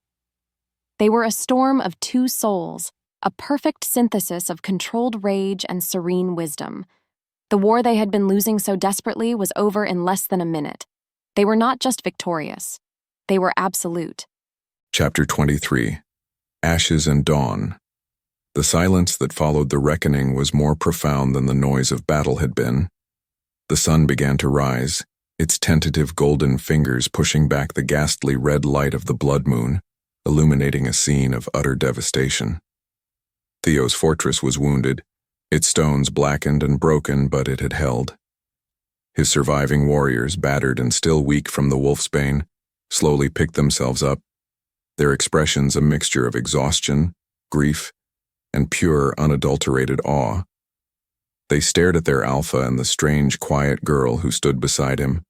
They were a storm of two souls, a perfect synthesis of controlled rage and serene wisdom. The war they had been losing so desperately was over in less than a minute. They were not just victorious. They were absolute. Chapter 23. Ashes and Dawn. The silence that followed the reckoning was more profound than the noise of battle had been. The sun began to rise, its tentative golden fingers pushing back the ghastly red light of the blood moon, illuminating a scene of utter devastation. Theo's fortress was wounded, its stones blackened and broken, but it had held. His surviving warriors, battered and still weak from the wolfsbane, slowly picked themselves up, their expressions a mixture of exhaustion, grief, and pure, unadulterated awe. They stared at their alpha and the strange, quiet girl who stood beside him,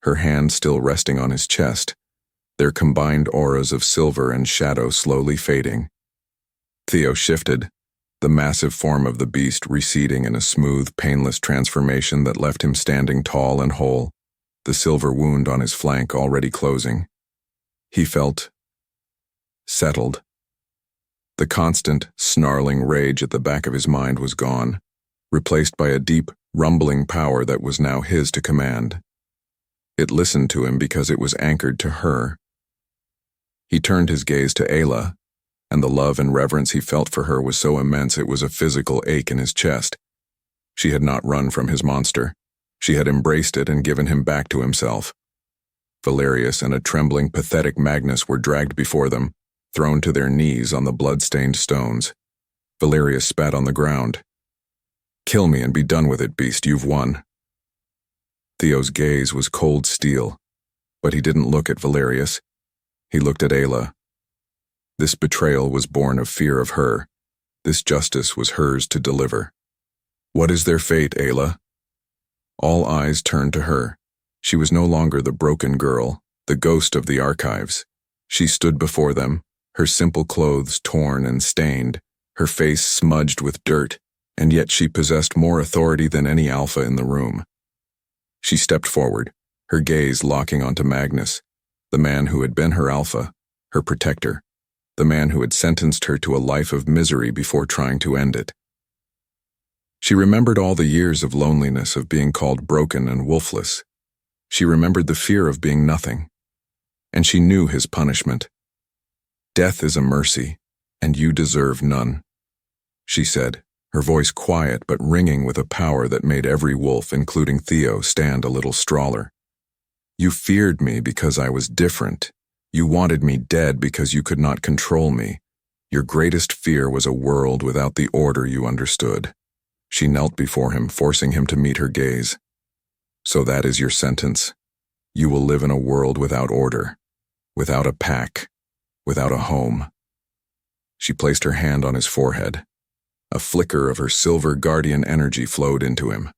her hand still resting on his chest, their combined auras of silver and shadow slowly fading. Theo shifted, the massive form of the beast receding in a smooth, painless transformation that left him standing tall and whole, the silver wound on his flank already closing. He felt settled. The constant, snarling rage at the back of his mind was gone, replaced by a deep, rumbling power that was now his to command. It listened to him because it was anchored to her. He turned his gaze to Ayla, and the love and reverence he felt for her was so immense it was a physical ache in his chest. She had not run from his monster. She had embraced it and given him back to himself. Valerius and a trembling, pathetic Magnus were dragged before them, thrown to their knees on the blood-stained stones. Valerius spat on the ground. "Kill me and be done with it, beast, you've won." Theo's gaze was cold steel, but he didn't look at Valerius. He looked at Ayla. This betrayal was born of fear of her. This justice was hers to deliver. "What is their fate, Ayla?" All eyes turned to her. She was no longer the broken girl, the ghost of the archives. She stood before them, her simple clothes torn and stained, her face smudged with dirt, and yet she possessed more authority than any alpha in the room. She stepped forward, her gaze locking onto Magnus, the man who had been her alpha, her protector, the man who had sentenced her to a life of misery before trying to end it. She remembered all the years of loneliness, of being called broken and wolfless. She remembered the fear of being nothing. And she knew his punishment. "Death is a mercy, and you deserve none," she said, her voice quiet but ringing with a power that made every wolf, including Theo, stand a little straller. "You feared me because I was different. You wanted me dead because you could not control me. Your greatest fear was a world without the order you understood." She knelt before him, forcing him to meet her gaze. "So that is your sentence. You will live in a world without order, without a pack, without a home." She placed her hand on his forehead. A flicker of her silver guardian energy flowed into him.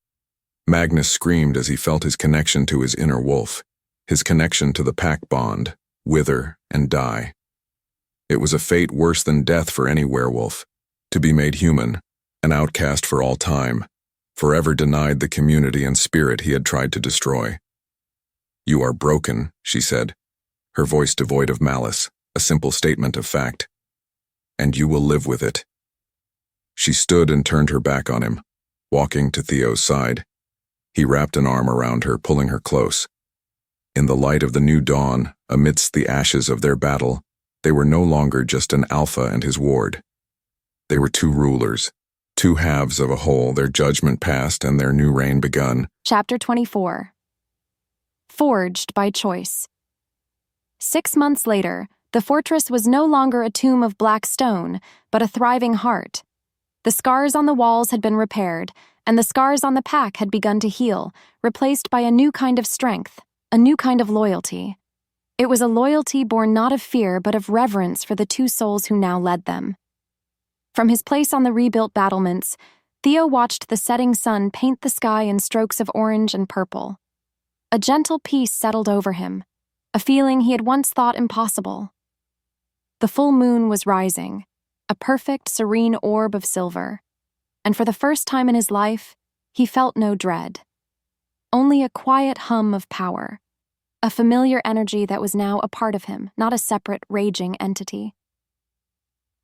Magnus screamed as he felt his connection to his inner wolf, his connection to the pack bond, wither and die. It was a fate worse than death for any werewolf, to be made human, an outcast for all time, forever denied the community and spirit he had tried to destroy. "You are broken," she said, her voice devoid of malice, a simple statement of fact. "And you will live with it." She stood and turned her back on him, walking to Theo's side. He wrapped an arm around her, pulling her close. In the light of the new dawn, amidst the ashes of their battle, they were no longer just an alpha and his ward. They were two rulers, two halves of a whole, their judgment passed and their new reign begun. Chapter 24. Forged by choice. 6 months later, the fortress was no longer a tomb of black stone, but a thriving heart. The scars on the walls had been repaired, and the scars on the pack had begun to heal, replaced by a new kind of strength, a new kind of loyalty. It was a loyalty born not of fear but of reverence for the two souls who now led them. From his place on the rebuilt battlements, Theo watched the setting sun paint the sky in strokes of orange and purple. A gentle peace settled over him, a feeling he had once thought impossible. The full moon was rising, a perfect, serene orb of silver, and for the first time in his life, he felt no dread. Only a quiet hum of power, a familiar energy that was now a part of him, not a separate, raging entity.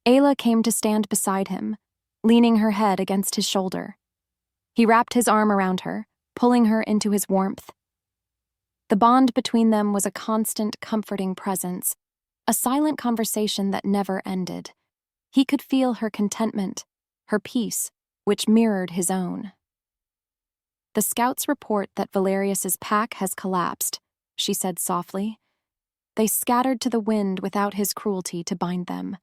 Ayla came to stand beside him, leaning her head against his shoulder. He wrapped his arm around her, pulling her into his warmth. The bond between them was a constant, comforting presence, a silent conversation that never ended. He could feel her contentment, her peace, which mirrored his own. "The scouts report that Valerius's pack has collapsed," she said softly. "They scattered to the wind without his cruelty to bind them."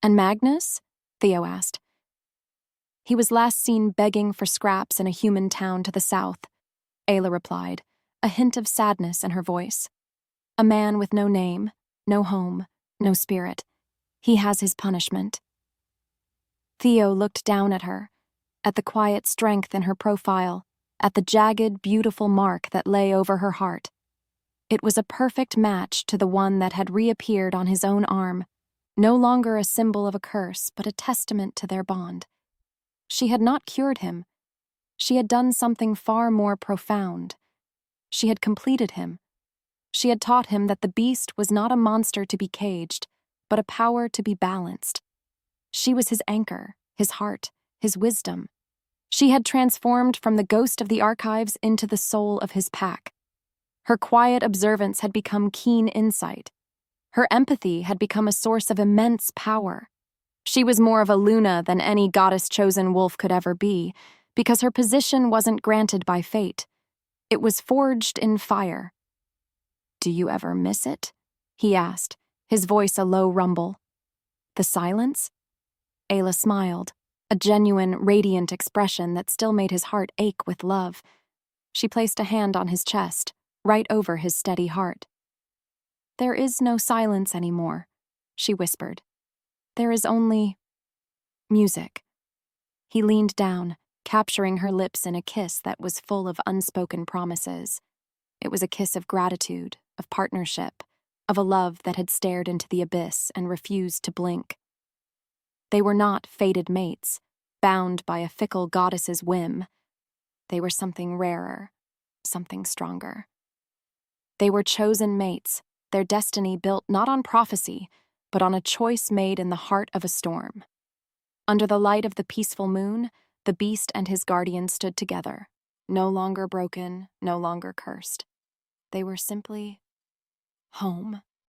"And Magnus?" Theo asked. "He was last seen begging for scraps in a human town to the south," Ayla replied, a hint of sadness in her voice. "A man with no name, no home, no spirit. He has his punishment." Theo looked down at her, at the quiet strength in her profile, at the jagged, beautiful mark that lay over her heart. It was a perfect match to the one that had reappeared on his own arm, no longer a symbol of a curse, but a testament to their bond. She had not cured him. She had done something far more profound. She had completed him. She had taught him that the beast was not a monster to be caged, but a power to be balanced. She was his anchor, his heart, his wisdom. She had transformed from the ghost of the archives into the soul of his pack. Her quiet observance had become keen insight. Her empathy had become a source of immense power. She was more of a Luna than any goddess-chosen wolf could ever be, because her position wasn't granted by fate. It was forged in fire. "Do you ever miss it?" he asked, his voice a low rumble. "The silence?" Ayla smiled, a genuine, radiant expression that still made his heart ache with love. She placed a hand on his chest, right over his steady heart. "There is no silence anymore," she whispered. "There is only music." He leaned down, capturing her lips in a kiss that was full of unspoken promises. It was a kiss of gratitude, of partnership, of a love that had stared into the abyss and refused to blink. They were not fated mates, bound by a fickle goddess's whim. They were something rarer, something stronger. They were chosen mates, their destiny built not on prophecy, but on a choice made in the heart of a storm. Under the light of the peaceful moon, the beast and his guardian stood together, no longer broken, no longer cursed. They were simply home.